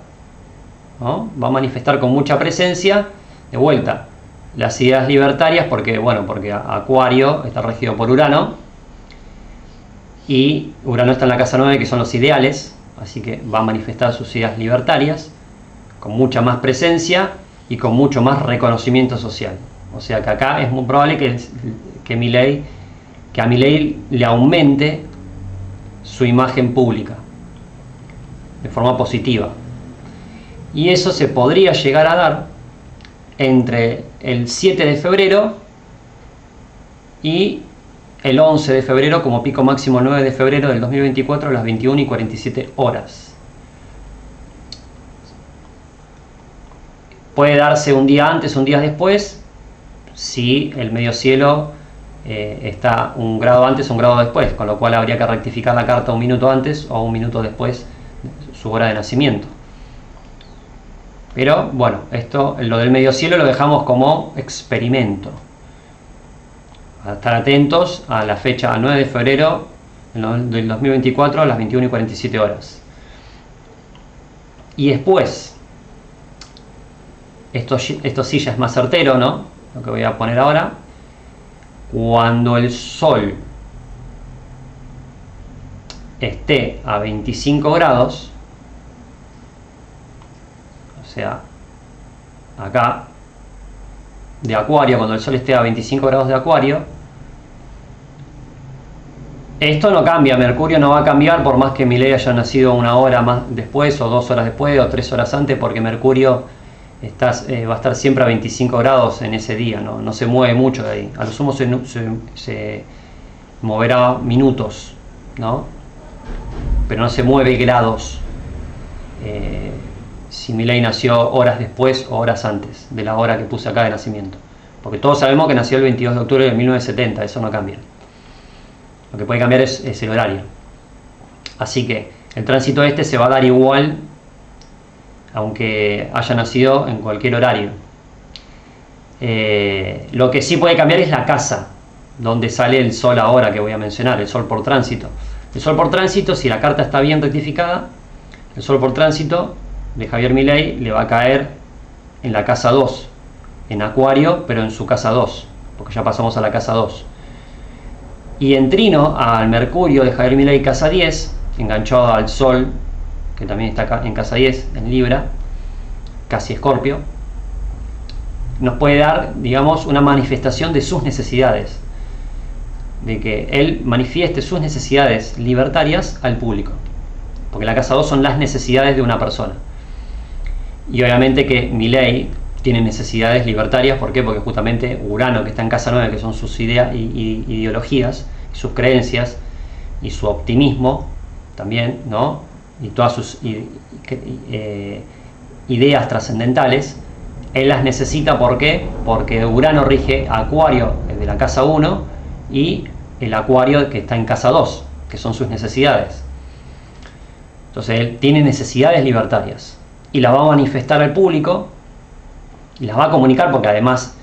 ¿no?, va a manifestar con mucha presencia, de vuelta, las ideas libertarias, porque Acuario está regido por Urano, y Urano está en la casa 9, que son los ideales, así que va a manifestar sus ideas libertarias, con mucha más presencia y con mucho más reconocimiento social. O sea que acá es muy probable que a Milei le aumente su imagen pública de forma positiva. Y eso se podría llegar a dar entre el 7 de febrero y el 11 de febrero, como pico máximo el 9 de febrero del 2024 a las 21:47 horas. Puede darse un día antes, un día después, si el mediocielo está un grado antes o un grado después, con lo cual habría que rectificar la carta un minuto antes o un minuto después de su hora de nacimiento. Pero bueno, lo del mediocielo lo dejamos como experimento. A estar atentos a la fecha, al 9 de febrero del 2024 a las 21:47 horas. Y después, esto sí ya es más certero, ¿no?, lo que voy a poner ahora. Cuando el Sol esté a 25 grados, o sea, acá de Acuario, cuando el Sol esté a 25 grados de Acuario, esto no cambia, Mercurio no va a cambiar por más que Milei haya nacido una hora más después, o 2 horas después, o 3 horas antes, porque Mercurio va a estar siempre a 25 grados en ese día, no se mueve mucho de ahí. A lo sumo se moverá minutos, ¿no?, pero no se mueve grados si Milei nació horas después o horas antes de la hora que puse acá de nacimiento, porque todos sabemos que nació el 22 de octubre de 1970, eso no cambia. Lo que puede cambiar es el horario. Así que el tránsito se va a dar igual aunque haya nacido en cualquier horario. Lo que sí puede cambiar es la casa donde sale el Sol ahora, que voy a mencionar, el Sol por tránsito. El Sol por tránsito, si la carta está bien rectificada, el Sol por tránsito de Javier Milei le va a caer en la casa 2, en Acuario, pero en su casa 2, porque ya pasamos a la casa 2. Y en trino al Mercurio de Javier Milei, casa 10, enganchado al Sol, que también está acá en casa 10, en Libra, casi Escorpio, nos puede dar, digamos, una manifestación de sus necesidades, de que él manifieste sus necesidades libertarias al público, porque la casa 2 son las necesidades de una persona. Y obviamente que Milei tiene necesidades libertarias. ¿Por qué? Porque justamente Urano, que está en casa 9, que son sus ideas y ideologías, sus creencias y su optimismo también, ¿no?, y todas sus ideas trascendentales, él las necesita. ¿Por qué? Porque Urano rige a Acuario de la casa 1 y el Acuario que está en casa 2, que son sus necesidades. Entonces él tiene necesidades libertarias y las va a manifestar al público y las va a comunicar, porque además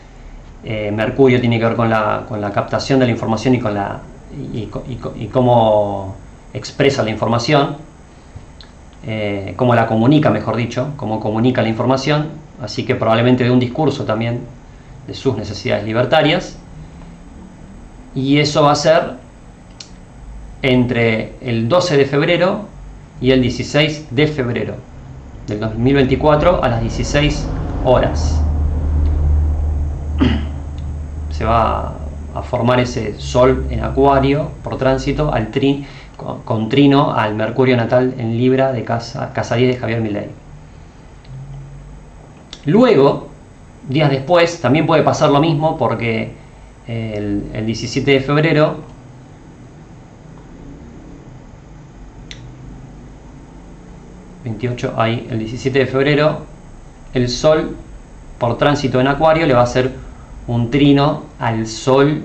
Mercurio tiene que ver con la captación de la información y cómo expresa la información, cómo la comunica, mejor dicho, cómo comunica la información. Así que probablemente de un discurso también de sus necesidades libertarias, y eso va a ser entre el 12 de febrero y el 16 de febrero del 2024 a las 16 horas. Se va a formar ese Sol en Acuario por tránsito con trino al Mercurio natal en Libra de casa 10 de Javier Milei. Luego, días después, también puede pasar lo mismo, porque el 17 de febrero el 17 de febrero el Sol por tránsito en Acuario le va a hacer un trino al Sol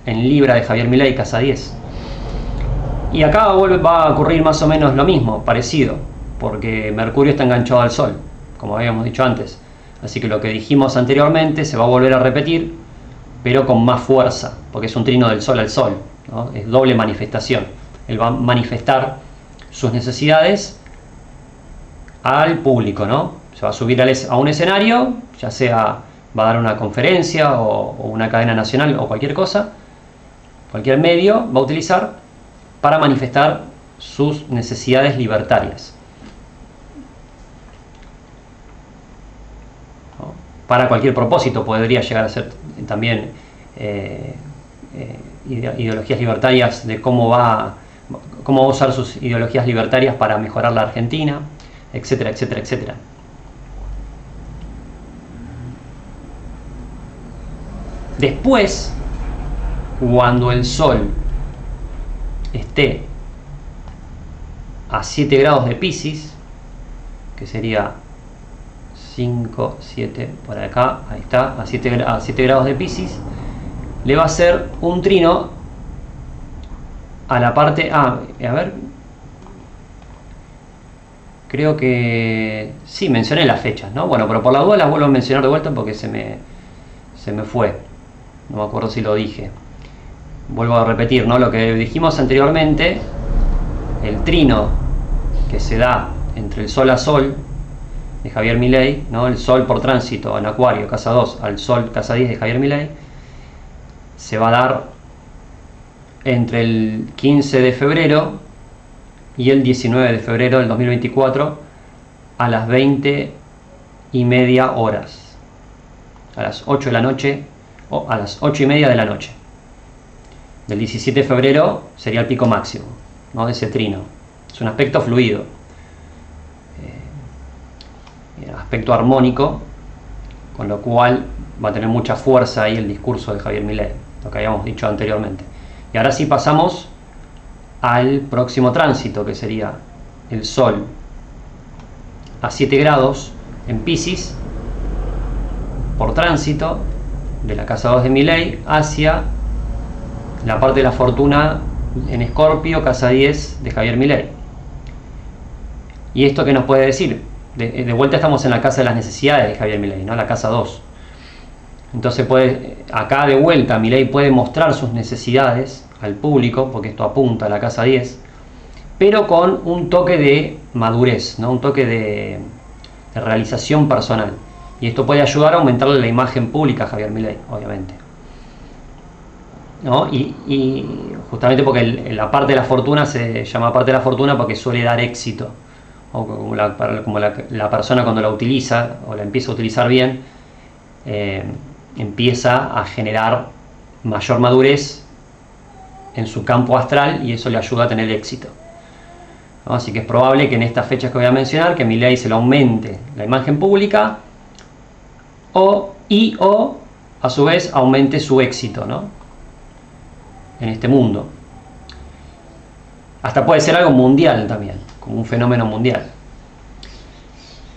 en Libra de Javier Milei, casa 10. Y acá va a ocurrir más o menos lo mismo, parecido, porque Mercurio está enganchado al Sol, como habíamos dicho antes. Así que lo que dijimos anteriormente se va a volver a repetir, pero con más fuerza, porque es un trino del Sol al Sol, ¿no? Es doble manifestación. Él va a manifestar sus necesidades al público, ¿no? Se va a subir a un escenario, ya sea va a dar una conferencia o una cadena nacional o cualquier cosa, cualquier medio va a utilizar para manifestar sus necesidades libertarias, ¿no? Para cualquier propósito podría llegar a ser también ideologías libertarias de cómo va a usar sus ideologías libertarias para mejorar la Argentina, etcétera, etcétera, etcétera. Después, cuando el Sol esté a 7 grados de Piscis, que sería 5, 7, por acá, ahí está, a 7 grados de Piscis, le va a hacer un trino a la parte, a ver, creo que sí, mencioné las fechas, ¿no? Bueno, pero por la duda las vuelvo a mencionar de vuelta porque se me fue, no me acuerdo si lo dije. Vuelvo a repetir, ¿no? Lo que dijimos anteriormente, el trino que se da entre el Sol a Sol de Javier Milei, ¿no? El Sol por tránsito en Acuario, casa 2, al Sol, casa 10 de Javier Milei, se va a dar entre el 15 de febrero y el 19 de febrero del 2024 a las 20:30 horas, a las 8 de la noche o a las 8:30 de la noche. Del 17 de febrero sería el pico máximo, ¿no? De ese trino. Es un aspecto fluido, aspecto armónico, con lo cual va a tener mucha fuerza ahí el discurso de Javier Milei, lo que habíamos dicho anteriormente. Y ahora sí pasamos al próximo tránsito, que sería el Sol a 7 grados en Piscis, por tránsito de la casa 2 de Milei hacia la parte de la fortuna en Escorpio, casa 10 de Javier Milei. ¿Y esto qué nos puede decir? De vuelta estamos en la casa de las necesidades de Javier Milei, ¿no? La casa 2. Entonces acá de vuelta Milei puede mostrar sus necesidades al público, porque esto apunta a la casa 10, pero con un toque de madurez, ¿no? Un toque de realización personal. Y esto puede ayudar a aumentarle la imagen pública a Javier Milei, obviamente, ¿no? Y justamente porque la parte de la fortuna se llama parte de la fortuna porque suele dar éxito, o como la persona cuando la utiliza o la empieza a utilizar bien, empieza a generar mayor madurez en su campo astral y eso le ayuda a tener éxito, ¿no? Así que es probable que en estas fechas que voy a mencionar que Milei se le aumente la imagen pública o a su vez aumente su éxito, ¿no? En este mundo. Hasta puede ser algo mundial también, como un fenómeno mundial,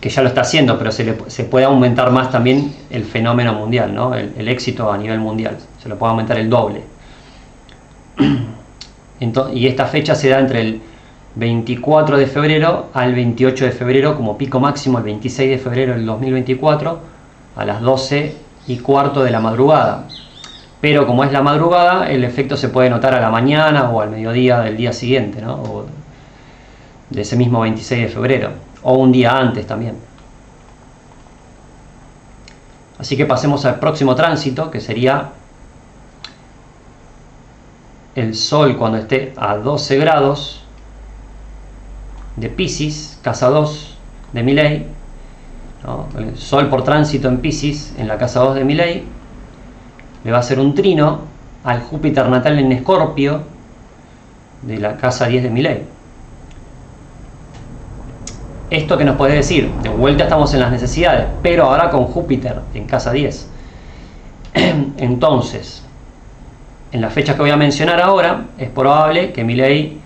que ya lo está haciendo, pero se puede aumentar más también el fenómeno mundial, ¿no? El éxito a nivel mundial, se lo puede aumentar el doble. Y esta fecha se da entre el 24 de febrero al 28 de febrero, como pico máximo el 26 de febrero del 2024 a las 12:15 de la madrugada. Pero como es la madrugada, el efecto se puede notar a la mañana o al mediodía del día siguiente, ¿no? O de ese mismo 26 de febrero, o un día antes también. Así que pasemos al próximo tránsito, que sería el Sol cuando esté a 12 grados de Piscis, casa 2 de Milei, ¿no? El Sol por tránsito en Piscis, en la casa 2 de Milei, le va a hacer un trino al Júpiter natal en Escorpio de la casa 10 de Milei. ¿Esto qué nos puede decir? De vuelta estamos en las necesidades, pero ahora con Júpiter en casa 10. Entonces, en las fechas que voy a mencionar ahora, es probable que Milei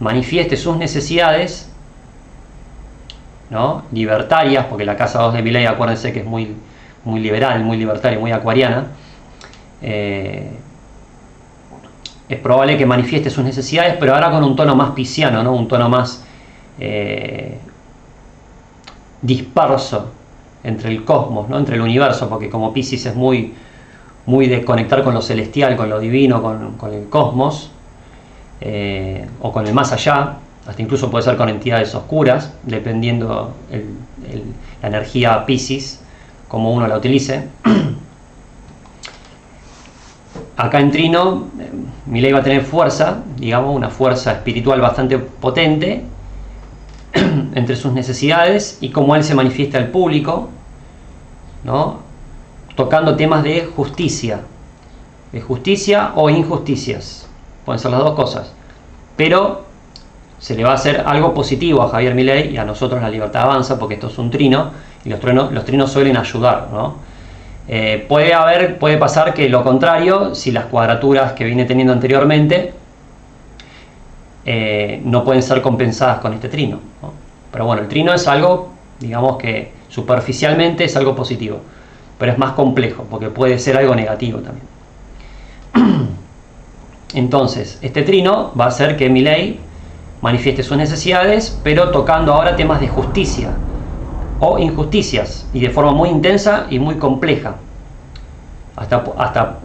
manifieste sus necesidades, ¿no? Libertarias, porque la casa 2 de Milei, acuérdense que es muy liberal, muy libertaria, muy acuariana. es probable que manifieste sus necesidades, pero ahora con un tono más pisciano, ¿no? Un tono más disperso entre el cosmos, ¿no? Entre el universo, porque como Piscis es muy de conectar con lo celestial, con lo divino, con el cosmos, o con el más allá, hasta incluso puede ser con entidades oscuras, dependiendo la energía Piscis, como uno la utilice. Acá en Trino, Milei va a tener fuerza, digamos, una fuerza espiritual bastante potente entre sus necesidades y cómo él se manifiesta al público, ¿no? Tocando temas de justicia o injusticias, pueden ser las dos cosas, pero se le va a hacer algo positivo a Javier Milei y a nosotros La Libertad Avanza, porque esto es un trino y los trinos suelen ayudar, ¿no? Puede pasar que lo contrario, si las cuadraturas que viene teniendo anteriormente no pueden ser compensadas con este trino, ¿no? Pero bueno, el trino es algo, digamos que superficialmente es algo positivo, pero es más complejo porque puede ser algo negativo también. Entonces, este trino va a hacer que Milei manifieste sus necesidades, pero tocando ahora temas de justicia o injusticias, y de forma muy intensa y muy compleja. Hasta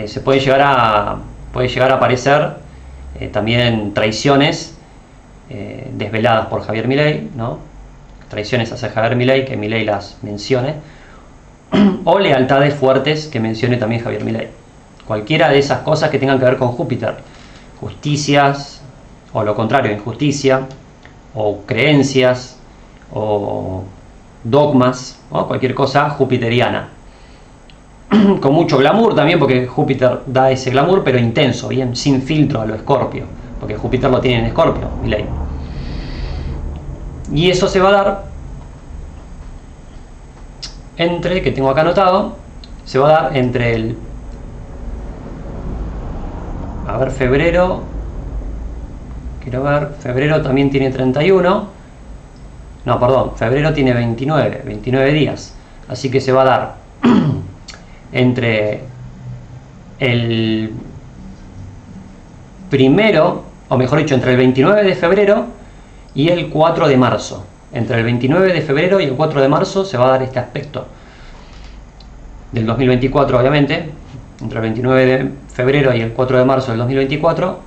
se puede llegar a aparecer también traiciones desveladas por Javier Milei, ¿no? Traiciones hacia Javier Milei, que Milei las mencione, o lealtades fuertes que mencione también Javier Milei. Cualquiera de esas cosas que tengan que ver con Júpiter, justicias, o lo contrario, injusticia, o creencias, o dogmas, ¿no? Cualquier cosa jupiteriana, con mucho glamour también, porque Júpiter da ese glamour, pero intenso, bien, sin filtro a lo Escorpio, porque Júpiter lo tiene en Escorpio, Milei. Y eso se va a dar entre, que tengo acá anotado, se va a dar entre el, a ver, febrero, quiero ver, febrero también tiene 31, no, perdón, febrero tiene 29 días, así que se va a dar entre el primero, o mejor dicho, entre el 29 de febrero y el 4 de marzo. Entre el 29 de febrero y el 4 de marzo se va a dar este aspecto del 2024, obviamente, entre el 29 de febrero y el 4 de marzo del 2024,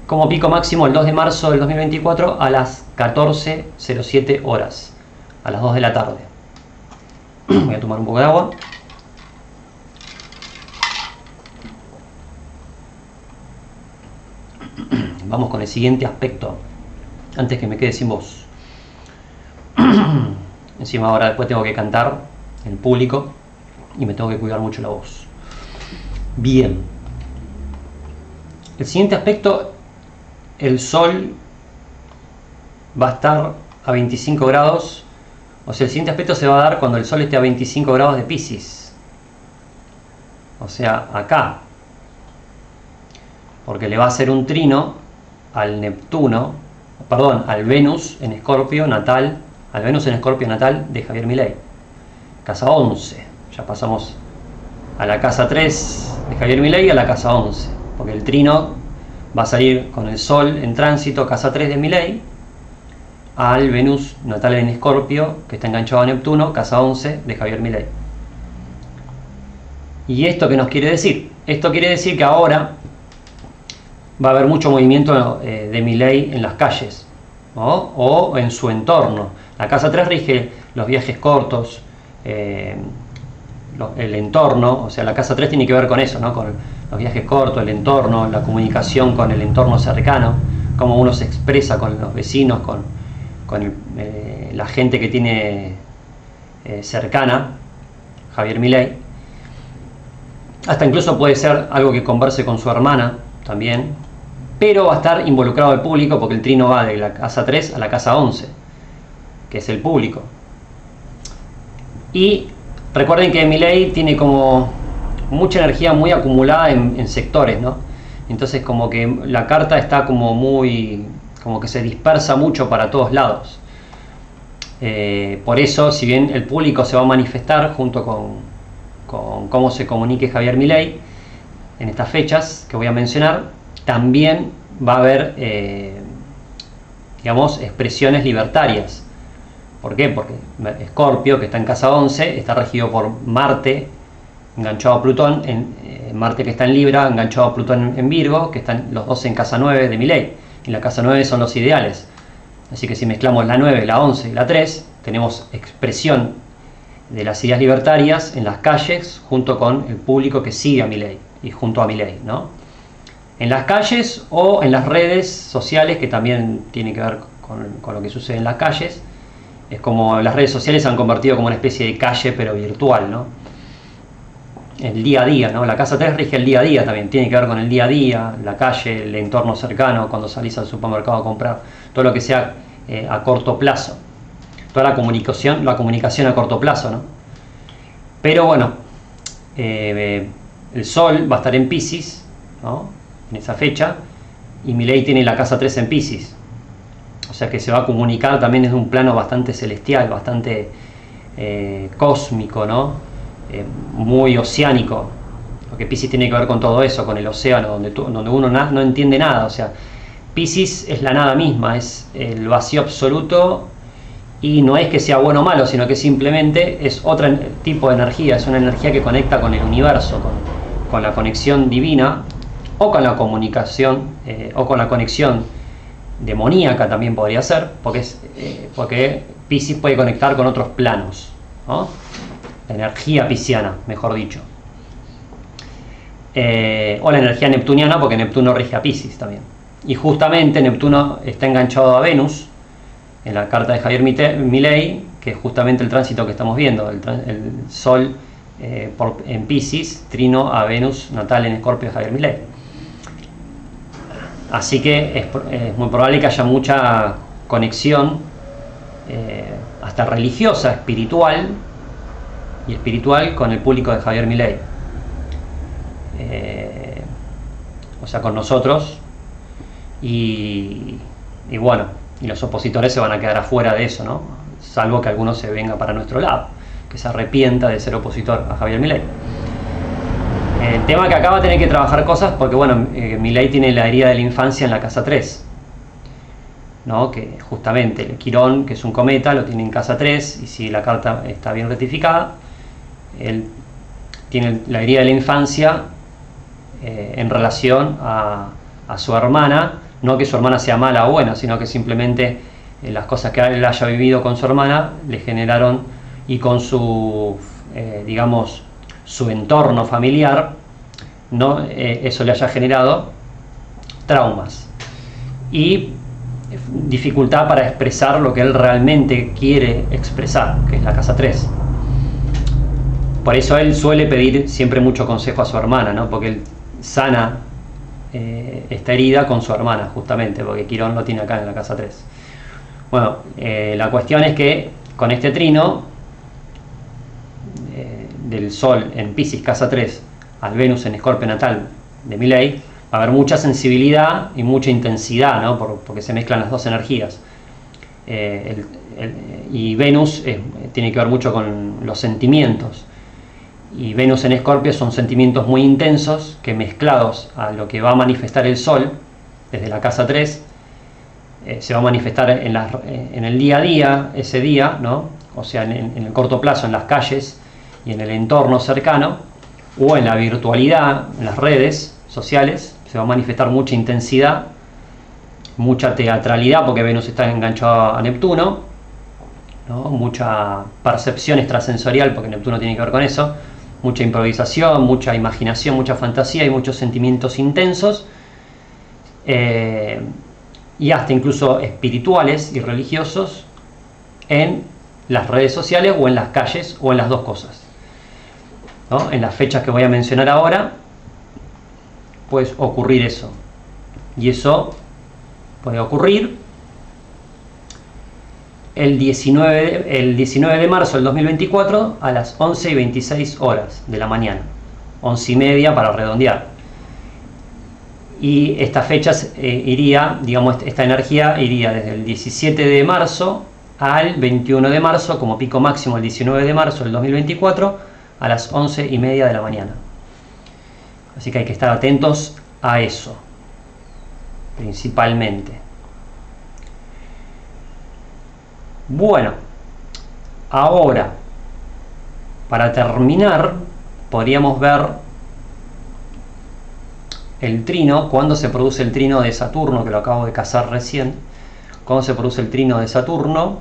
como pico máximo el 2 de marzo del 2024 a las 14:07 horas, a las 2 de la tarde. Voy a tomar un poco de agua. Vamos con el siguiente aspecto, antes que me quede sin voz. Encima ahora después tengo que cantar en público y me tengo que cuidar mucho la voz. Bien. El siguiente aspecto, el Sol va a estar a 25 grados, o sea, el siguiente aspecto se va a dar cuando el Sol esté a 25 grados de Piscis, o sea, acá, porque le va a hacer un trino al Neptuno, perdón, al Venus en Escorpio natal, al Venus en Escorpio natal de Javier Milei, casa 11, ya pasamos a la casa 3 de Javier Milei y a la casa 11, porque el trino va a salir con el Sol en tránsito, casa 3 de Milei, al Venus natal en Escorpio, que está enganchado a Neptuno, casa 11 de Javier Milei. ¿Y esto qué nos quiere decir? Esto quiere decir que ahora va a haber mucho movimiento de Milei en las calles, ¿no? O en su entorno. La casa 3 rige los viajes cortos, el entorno, o sea, la casa 3 tiene que ver con eso, ¿no? Con los viajes cortos, el entorno, la comunicación con el entorno cercano, cómo uno se expresa con los vecinos, con la gente que tiene cercana, Javier Milei. Hasta incluso puede ser algo que converse con su hermana también, pero va a estar involucrado el público, porque el trino va de la casa 3 a la casa 11, que es el público. Y recuerden que Milei tiene como mucha energía muy acumulada en sectores, ¿no? Entonces como que la carta está como que se dispersa mucho para todos lados. Por eso, si bien el público se va a manifestar junto con cómo se comunique Javier Milei, en estas fechas que voy a mencionar, también va a haber, digamos, expresiones libertarias. ¿Por qué? Porque Escorpio, que está en casa 11, está regido por Marte, enganchado a Plutón, Marte que está en Libra, enganchado a Plutón en Virgo, que están los dos en casa 9 de Milei. Y la casa 9 son los ideales. Así que si mezclamos la 9, la 11 y la 3, tenemos expresión de las ideas libertarias en las calles junto con el público que sigue a Milei y junto a Milei, ¿no? En las calles o en las redes sociales, que también tiene que ver con lo que sucede en las calles. Es como las redes sociales se han convertido como una especie de calle pero virtual, ¿no? El día a día, ¿no? La casa 3 rige el día a día también, tiene que ver con el día a día, la calle, el entorno cercano, cuando salís al supermercado a comprar, todo lo que sea a corto plazo, toda la comunicación a corto plazo, ¿no? Pero bueno, el Sol va a estar en Piscis, ¿no? En esa fecha, y Milei tiene la casa 3 en Piscis, o sea que se va a comunicar también desde un plano bastante celestial, bastante cósmico, ¿no? Muy oceánico, porque Piscis tiene que ver con todo eso, con el océano, donde uno no entiende nada. O sea, Piscis es la nada misma, es el vacío absoluto, y no es que sea bueno o malo, sino que simplemente es otro tipo de energía, es una energía que conecta con el universo, con la conexión divina, o con la comunicación, o con la conexión demoníaca también podría ser, porque Piscis puede conectar con otros planos, ¿no? La energía pisciana, mejor dicho, o la energía neptuniana, porque Neptuno rige a Piscis también. Y justamente Neptuno está enganchado a Venus en la carta de Javier Milei, que es justamente el tránsito que estamos viendo, el Sol en Piscis, trino a Venus natal en Escorpio de Javier Milei. Así que es muy probable que haya mucha conexión, hasta religiosa, espiritual con el público de Javier Milei, o sea, con nosotros, y bueno, y los opositores se van a quedar afuera de eso, ¿no? Salvo que alguno se venga para nuestro lado, que se arrepienta de ser opositor a Javier Milei. El tema que acá va a tener que trabajar cosas, porque bueno, Milei tiene la herida de la infancia en la casa 3, ¿no? Que justamente el Quirón, que es un cometa, lo tiene en casa 3, y si la carta está bien rectificada, él tiene la herida de la infancia en relación a su hermana, no que su hermana sea mala o buena, sino que simplemente las cosas que él haya vivido con su hermana le generaron, y con su, digamos, su entorno familiar, ¿no? Eso le haya generado traumas y dificultad para expresar lo que él realmente quiere expresar, que es la casa 3. Por eso él suele pedir siempre mucho consejo a su hermana, ¿no? Porque él sana esta herida con su hermana, justamente, porque Quirón lo tiene acá en la casa 3. Bueno, la cuestión es que con este trino del Sol en Piscis, casa 3, al Venus en Escorpio natal de Milei, va a haber mucha sensibilidad y mucha intensidad, ¿no? Porque se mezclan las dos energías. Y Venus tiene que ver mucho con los sentimientos. Y Venus en Escorpio son sentimientos muy intensos que, mezclados a lo que va a manifestar el Sol desde la casa 3, se va a manifestar en el día a día, ese día, ¿no? O sea, en el corto plazo, en las calles y en el entorno cercano, o en la virtualidad, en las redes sociales, se va a manifestar mucha intensidad, mucha teatralidad, porque Venus está enganchado a Neptuno, ¿no? Mucha percepción extrasensorial, porque Neptuno tiene que ver con eso, mucha improvisación, mucha imaginación, mucha fantasía y muchos sentimientos intensos, y hasta incluso espirituales y religiosos en las redes sociales o en las calles, o en las dos cosas, ¿no? En las fechas que voy a mencionar ahora puede ocurrir eso, y eso puede ocurrir el 19 de marzo del 2024 a las 11:26 horas de la mañana, 11:30 para redondear. Y estas fechas iría, digamos, esta energía iría desde el 17 de marzo al 21 de marzo, como pico máximo el 19 de marzo del 2024 a las 11:30 de la mañana. Así que hay que estar atentos a eso, principalmente. Bueno, ahora, para terminar, podríamos ver el trino, cuando se produce el trino de Saturno, que lo acabo de cazar recién. Cuando se produce el trino de Saturno,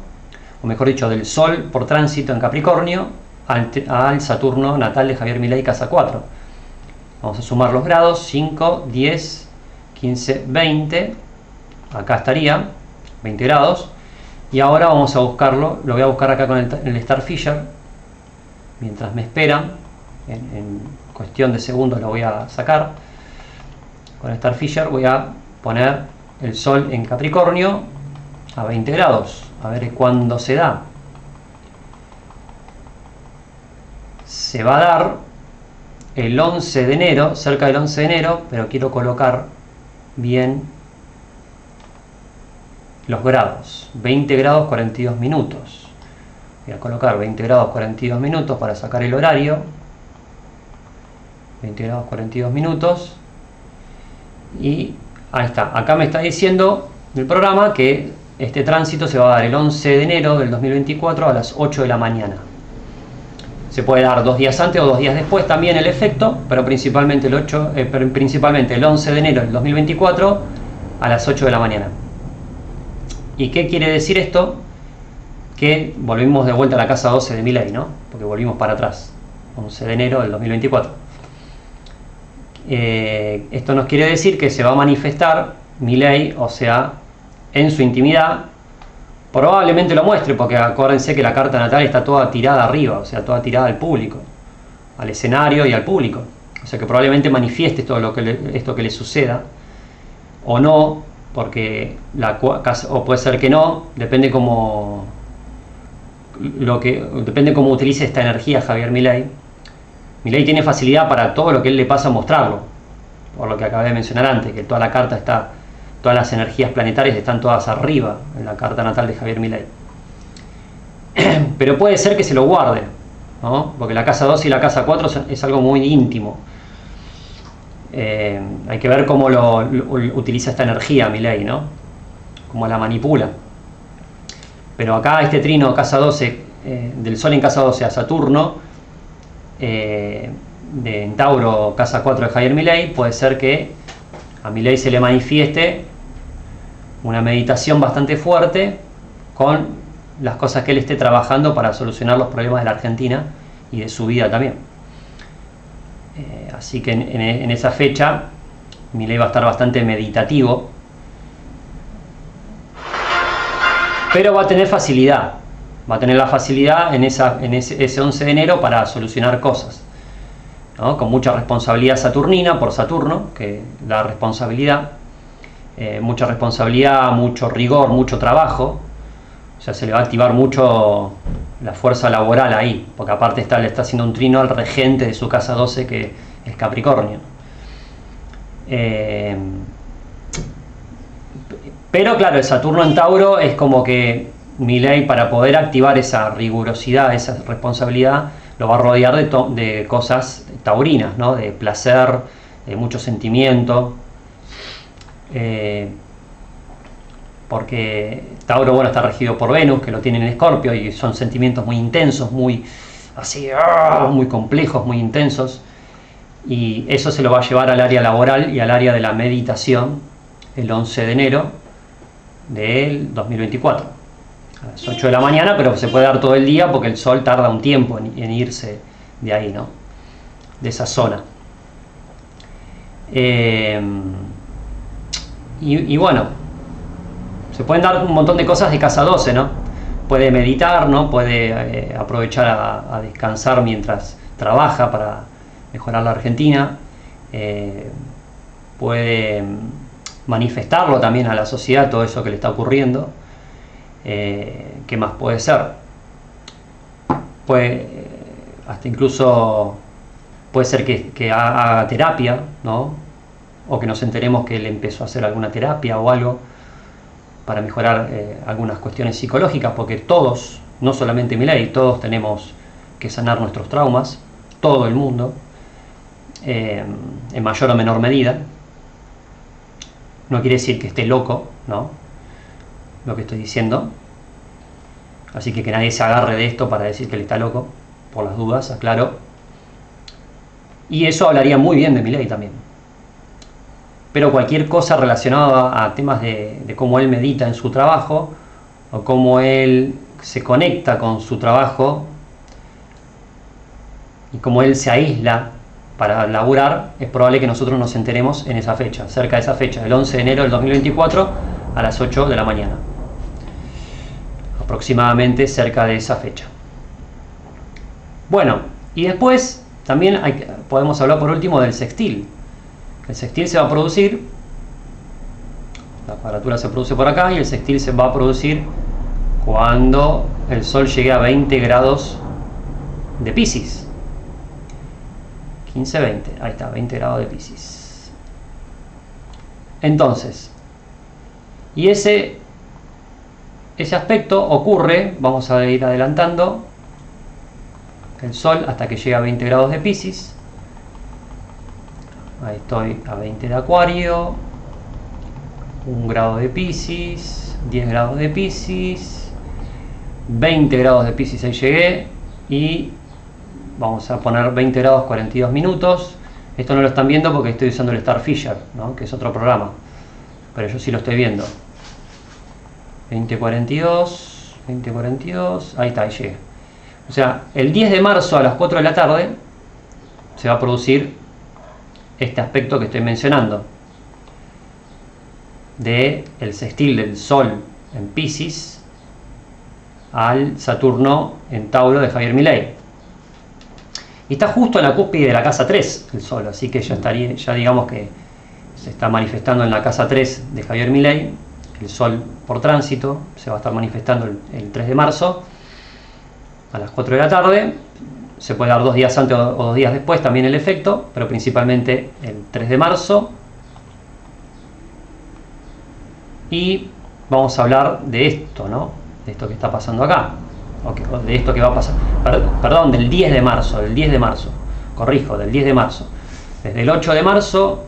o mejor dicho, del Sol por tránsito en Capricornio al Saturno natal de Javier Milei, casa 4. Vamos a sumar los grados: 5, 10, 15, 20. Acá estaría 20 grados. Y ahora vamos a buscarlo. Lo voy a buscar acá con el Starfisher. Mientras me esperan, en cuestión de segundos lo voy a sacar. Con el Starfisher voy a poner el Sol en Capricornio a 20 grados. A ver cuándo se da. Se va a dar el 11 de enero, cerca del 11 de enero, pero quiero colocar bien los grados. 20 grados 42 minutos. Voy a colocar 20 grados 42 minutos para sacar el horario. 20 grados 42 minutos. Y ahí está. Acá me está diciendo el programa que este tránsito se va a dar el 11 de enero del 2024 a las 8 de la mañana. Se puede dar 2 días antes o 2 días después también el efecto, pero principalmente principalmente el 11 de enero del 2024 a las 8 de la mañana. ¿Y qué quiere decir esto? Que volvimos de vuelta a la casa 12 de Milei, ¿no? Porque volvimos para atrás, 11 de enero del 2024. Esto nos quiere decir que se va a manifestar Milei, o sea, en su intimidad. Probablemente lo muestre, porque acuérdense que la carta natal está toda tirada arriba, o sea, toda tirada al público, al escenario y al público. O sea que probablemente manifieste todo esto que le suceda, o no, porque o puede ser que no, depende cómo utilice esta energía Javier Milei. Milei tiene facilidad para todo lo que él le pasa a mostrarlo, por lo que acabé de mencionar antes, que toda la carta está, todas las energías planetarias están todas arriba en la carta natal de Javier Milei. Pero puede ser que se lo guarde, ¿no? Porque la casa 2 y la casa 4 es algo muy íntimo. Hay que ver cómo utiliza esta energía Milei, ¿no? Cómo la manipula. Pero acá este trino casa 12, del Sol en casa 12 a Saturno, en Tauro casa 4 de Javier Milei, puede ser que a Milei se le manifieste una meditación bastante fuerte con las cosas que él esté trabajando para solucionar los problemas de la Argentina y de su vida también. Así que en esa fecha Milei va a estar bastante meditativo, pero va a tener facilidad. Va a tener la facilidad en ese 11 de enero para solucionar cosas, ¿no? Con mucha responsabilidad saturnina por Saturno, que da responsabilidad, mucha responsabilidad, mucho rigor, mucho trabajo. O sea, se le va a activar mucho la fuerza laboral ahí, porque aparte le está haciendo un trino al regente de su casa 12, que es Capricornio. Pero claro, el Saturno en Tauro es como que Milei, para poder activar esa rigurosidad, esa responsabilidad, lo va a rodear de cosas taurinas, ¿no? De placer, de mucho sentimiento. Porque Tauro, bueno, está regido por Venus, que lo tiene en Escorpio, y son sentimientos muy intensos, muy así, muy complejos, muy intensos. Y eso se lo va a llevar al área laboral y al área de la meditación el 11 de enero del 2024. A las 8 de la mañana, pero se puede dar todo el día porque el Sol tarda un tiempo en irse de ahí, ¿no? De esa zona. Y bueno, se pueden dar un montón de cosas de casa 12, ¿no? Puede meditar, ¿no? Puede aprovechar a descansar mientras trabaja para mejorar la Argentina. Puede manifestarlo también a la sociedad, todo eso que le está ocurriendo. ¿Qué más puede ser? Hasta incluso puede ser que haga terapia, ¿no? O que nos enteremos que él empezó a hacer alguna terapia o algo para mejorar algunas cuestiones psicológicas, porque todos, no solamente Milei, todos tenemos que sanar nuestros traumas, todo el mundo. en mayor o menor medida. No quiere decir que esté loco, ¿no? Lo que estoy diciendo. Así que nadie se agarre de esto para decir que él está loco, por las dudas, aclaro. Y eso hablaría muy bien de Milei también. Pero cualquier cosa relacionada a temas de cómo él medita en su trabajo, o cómo él se conecta con su trabajo, y cómo él se aísla para laburar, es probable que nosotros nos enteremos en esa fecha, cerca de esa fecha, el 11 de enero del 2024 a las 8 de la mañana. Aproximadamente cerca de esa fecha. Bueno, y después también podemos hablar por último del sextil. El sextil se va a producir, la cuadratura se produce por acá, y el sextil se va a producir cuando el Sol llegue a 20 grados de Piscis. 15, 20, ahí está, 20 grados de Piscis. Entonces, y ese aspecto ocurre, vamos a ir adelantando el Sol hasta que llegue a 20 grados de Piscis. Ahí estoy a 20 de Acuario, 1 grado de Piscis, 10 grados de Piscis, 20 grados de Piscis, ahí llegué, y vamos a poner 20 grados 42 minutos. Esto no lo están viendo porque estoy usando el Starfisher, ¿no? Que es otro programa, pero yo sí lo estoy viendo. 20:42, 20:42, ahí está, ahí llegué. O sea, el 10 de marzo a las 4 de la tarde se va a producir este aspecto que estoy mencionando, de el sextil del Sol en Piscis al Saturno en Tauro de Javier Milei. Y está justo en la cúspide de la casa 3 el Sol, así que ya digamos que se está manifestando en la casa 3 de Javier Milei. El Sol por tránsito se va a estar manifestando el 3 de marzo a las 4 de la tarde. Se puede dar 2 días antes o 2 días después también el efecto, pero principalmente el 3 de marzo. Y vamos a hablar de esto, ¿no? De esto que está pasando acá, o de esto que va a pasar. Perdón, del 10 de marzo, del 10 de marzo. Corrijo, del 10 de marzo. Desde el 8 de marzo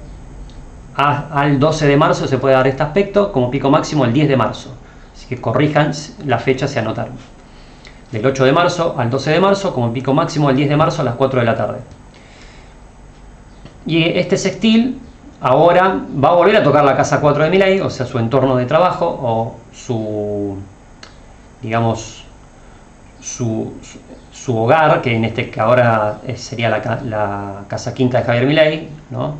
al 12 de marzo se puede dar este aspecto, como pico máximo el 10 de marzo. Así que corrijan la fecha, se anotaron. Del 8 de marzo al 12 de marzo, como pico máximo el 10 de marzo a las 4 de la tarde. Y este sextil ahora va a volver a tocar la casa 4 de Milei, o sea, su entorno de trabajo, o su, digamos, su hogar, que ahora sería la casa quinta de Javier Milei, ¿no?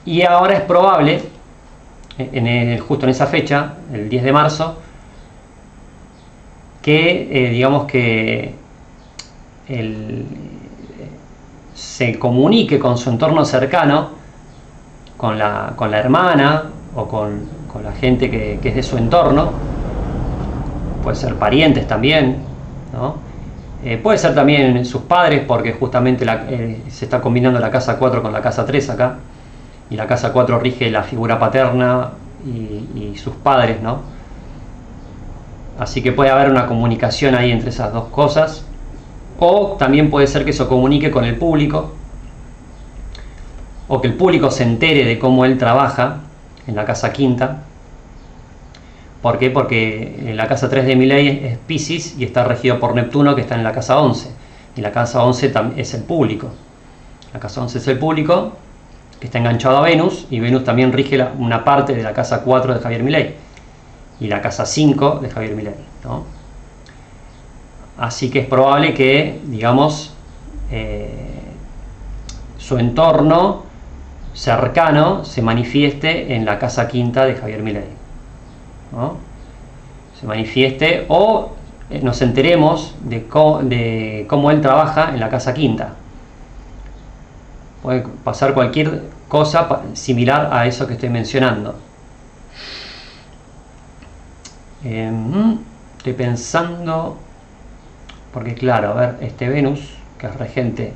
Y ahora es probable, justo en esa fecha, el 10 de marzo, que digamos que se comunique con su entorno cercano, con la hermana o con la gente que es de su entorno. Puede ser parientes también, ¿no? Puede ser también sus padres, porque justamente se está combinando la casa 4 con la casa 3 acá, y la casa 4 rige la figura paterna y sus padres, ¿no? Así que puede haber una comunicación ahí entre esas dos cosas. O también puede ser que se comunique con el público, o que el público se entere de cómo él trabaja en la casa quinta. ¿Por qué? Porque la casa 3 de Milei es Piscis y está regido por Neptuno, que está en la casa 11. Y la casa 11 es el público. La casa 11 es el público, que está enganchado a Venus, y Venus también rige una parte de la casa 4 de Javier Milei y la casa 5 de Javier Milei, ¿no? Así que es probable que, digamos, su entorno cercano se manifieste en la casa quinta de Javier Milei, ¿no? Se manifieste, o nos enteremos de cómo él trabaja en la casa quinta. Puede pasar cualquier cosa similar a eso que estoy mencionando. Estoy pensando, porque claro, a ver, este Venus, que es regente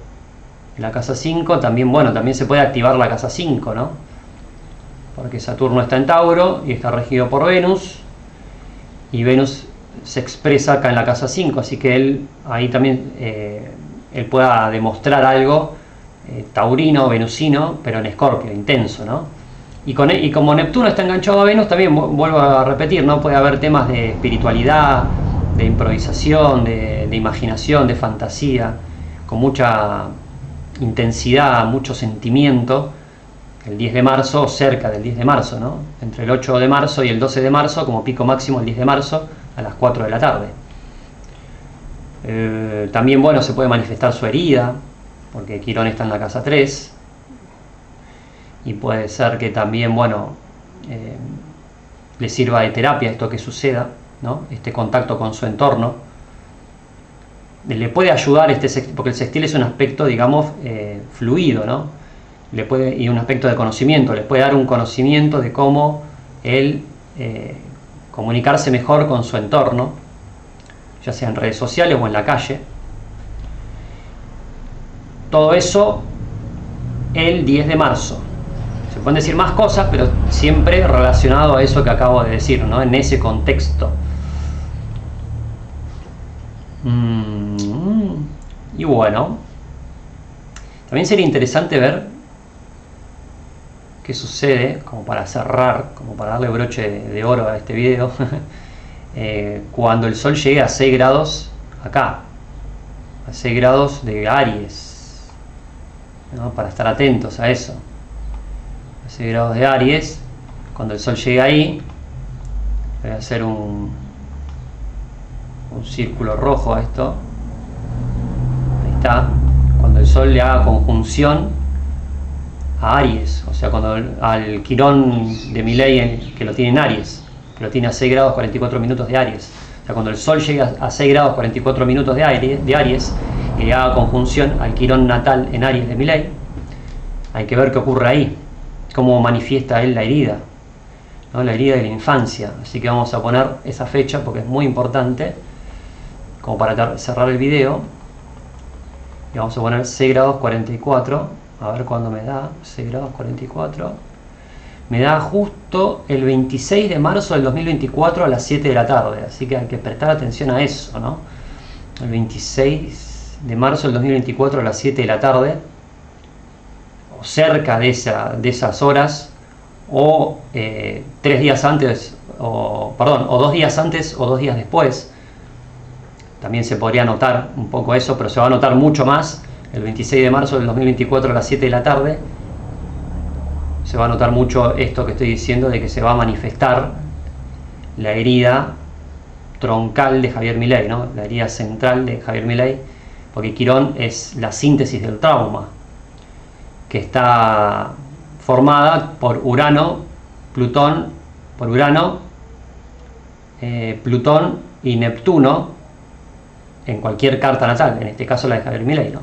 en la casa 5, también se puede activar la casa 5, ¿no? Porque Saturno está en Tauro y está regido por Venus, y Venus se expresa acá en la casa 5, así que él ahí también él pueda demostrar algo taurino, venusino, pero en Escorpio, intenso, ¿no? Y como Neptuno está enganchado a Venus, también vuelvo a repetir, ¿no? Puede haber temas de espiritualidad, de improvisación, de imaginación, de fantasía, con mucha intensidad, mucho sentimiento, el 10 de marzo o cerca del 10 de marzo, ¿no? Entre el 8 de marzo y el 12 de marzo, como pico máximo el 10 de marzo a las 4 de la tarde. También, bueno, se puede manifestar su herida, porque Quirón está en la casa 3, y puede ser que también, bueno, le sirva de terapia esto que suceda, ¿no? Este contacto con su entorno. Le puede ayudar, porque el sextil es un aspecto, digamos, fluido, ¿no? Y un aspecto de conocimiento, le puede dar un conocimiento de cómo él comunicarse mejor con su entorno, ya sea en redes sociales o en la calle. Todo eso el 10 de marzo. Se pueden decir más cosas, pero siempre relacionado a eso que acabo de decir, ¿no? En ese contexto. Y bueno, también sería interesante ver qué sucede, como para cerrar, como para darle broche de oro a este video, cuando el Sol llegue a 6 grados acá, a 6 grados de Aries, ¿no? Para estar atentos a eso. A 6 grados de Aries, cuando el Sol llegue ahí, voy a hacer un círculo rojo a esto. Ahí está. Cuando el Sol le haga conjunción a Aries, o sea, cuando al Quirón de Milei, que lo tiene en Aries, que lo tiene a 6 grados 44 minutos de Aries, o sea, cuando el Sol llega a 6 grados 44 minutos de Aries y le haga conjunción al Quirón natal en Aries de Milei, hay que ver qué ocurre ahí, cómo manifiesta él la herida, ¿no? La herida de la infancia. Así que vamos a poner esa fecha porque es muy importante, como para cerrar el video. Y vamos a poner 6 grados 44, a ver cuándo me da. 6 grados 44 me da justo el 26 de marzo del 2024 a las 7 de la tarde, así que hay que prestar atención a eso, ¿no? El 26 de marzo del 2024 a las 7 de la tarde, o cerca de esas horas, o 3 días antes, o 2 días antes o 2 días después. También se podría notar un poco eso, pero se va a notar mucho más el 26 de marzo del 2024 a las 7 de la tarde. Se va a notar mucho esto que estoy diciendo, de que se va a manifestar la herida troncal de Javier Milei, ¿no? La herida central de Javier Milei, porque Quirón es la síntesis del trauma, que está formada por Urano, Plutón y Neptuno en cualquier carta natal, en este caso la de Javier Milei, ¿no?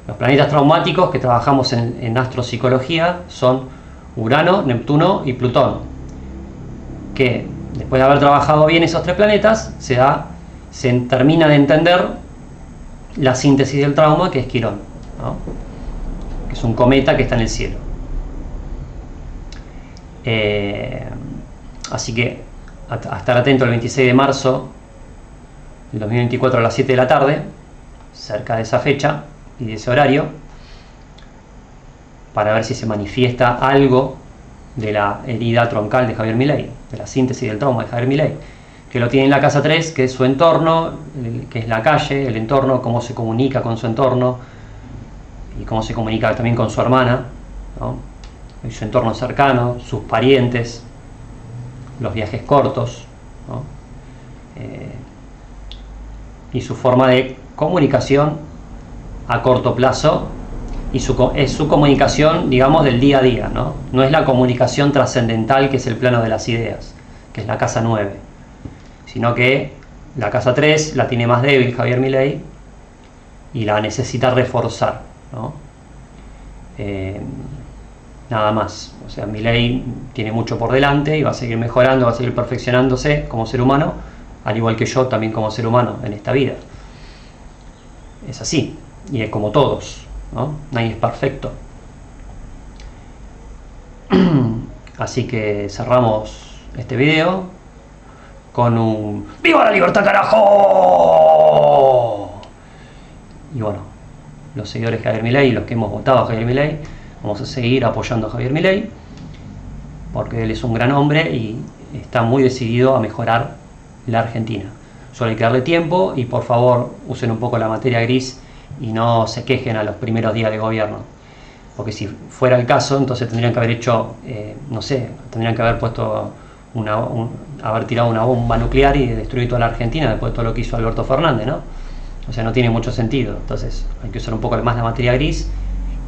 Los planetas traumáticos que trabajamos en astropsicología son Urano, Neptuno y Plutón, que después de haber trabajado bien esos 3 planetas, se termina de entender la síntesis del trauma, que es Quirón, ¿no? Que es un cometa que está en el cielo. Así que a estar atento el 26 de marzo del 2024 a las 7 de la tarde, cerca de esa fecha y de ese horario, para ver si se manifiesta algo de la herida troncal de Javier Milei, de la síntesis del trauma de Javier Milei, que lo tiene en la casa 3, que es su entorno, que es la calle, el entorno, cómo se comunica con su entorno y cómo se comunica también con su hermana, ¿no? Y su entorno cercano, sus parientes, los viajes cortos, ¿no? Y su forma de comunicación a corto plazo, y es su comunicación, digamos, del día a día, ¿no? No es la comunicación trascendental, que es el plano de las ideas, que es la casa 9, sino que la casa 3 la tiene más débil Javier Milei y la necesita reforzar, ¿no? Nada más. O sea, Milei tiene mucho por delante y va a seguir mejorando, va a seguir perfeccionándose como ser humano, al igual que yo también como ser humano en esta vida. Es así, y es como todos, ¿no? Nadie es perfecto. Así que cerramos este video con un ¡Viva la libertad, carajo! Y bueno, los seguidores de Javier Milei, los que hemos votado a Javier Milei, vamos a seguir apoyando a Javier Milei, porque él es un gran hombre y está muy decidido a mejorar la Argentina. Solo hay que darle tiempo y por favor usen un poco la materia gris y no se quejen a los primeros días de gobierno. Porque si fuera el caso, entonces tendrían que haber hecho, no sé, tendrían que haber puesto haber tirado una bomba nuclear y destruir toda la Argentina después de todo lo que hizo Alberto Fernández, ¿no? O sea, no tiene mucho sentido. Entonces hay que usar un poco más la materia gris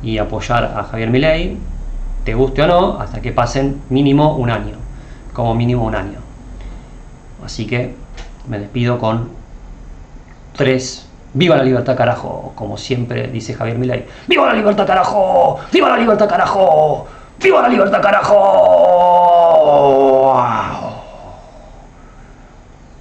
y apoyar a Javier Milei, te guste o no, hasta que pasen mínimo un año, como mínimo un año. Así que me despido con 3. ¡Viva la libertad, carajo! Como siempre dice Javier Milei. ¡Viva la libertad, carajo! ¡Viva la libertad, carajo! ¡Viva la libertad, carajo!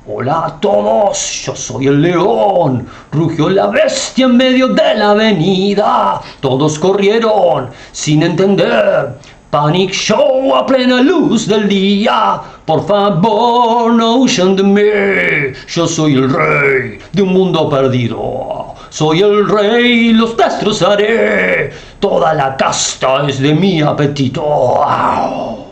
Hola a todos, yo soy el león. Rugió la bestia en medio de la avenida. Todos corrieron sin entender. Panic Show a plena luz del día. Por favor, no huyan de mí. Yo soy el rey de un mundo perdido. Soy el rey, los destrozaré. Toda la casta es de mi apetito. ¡Au!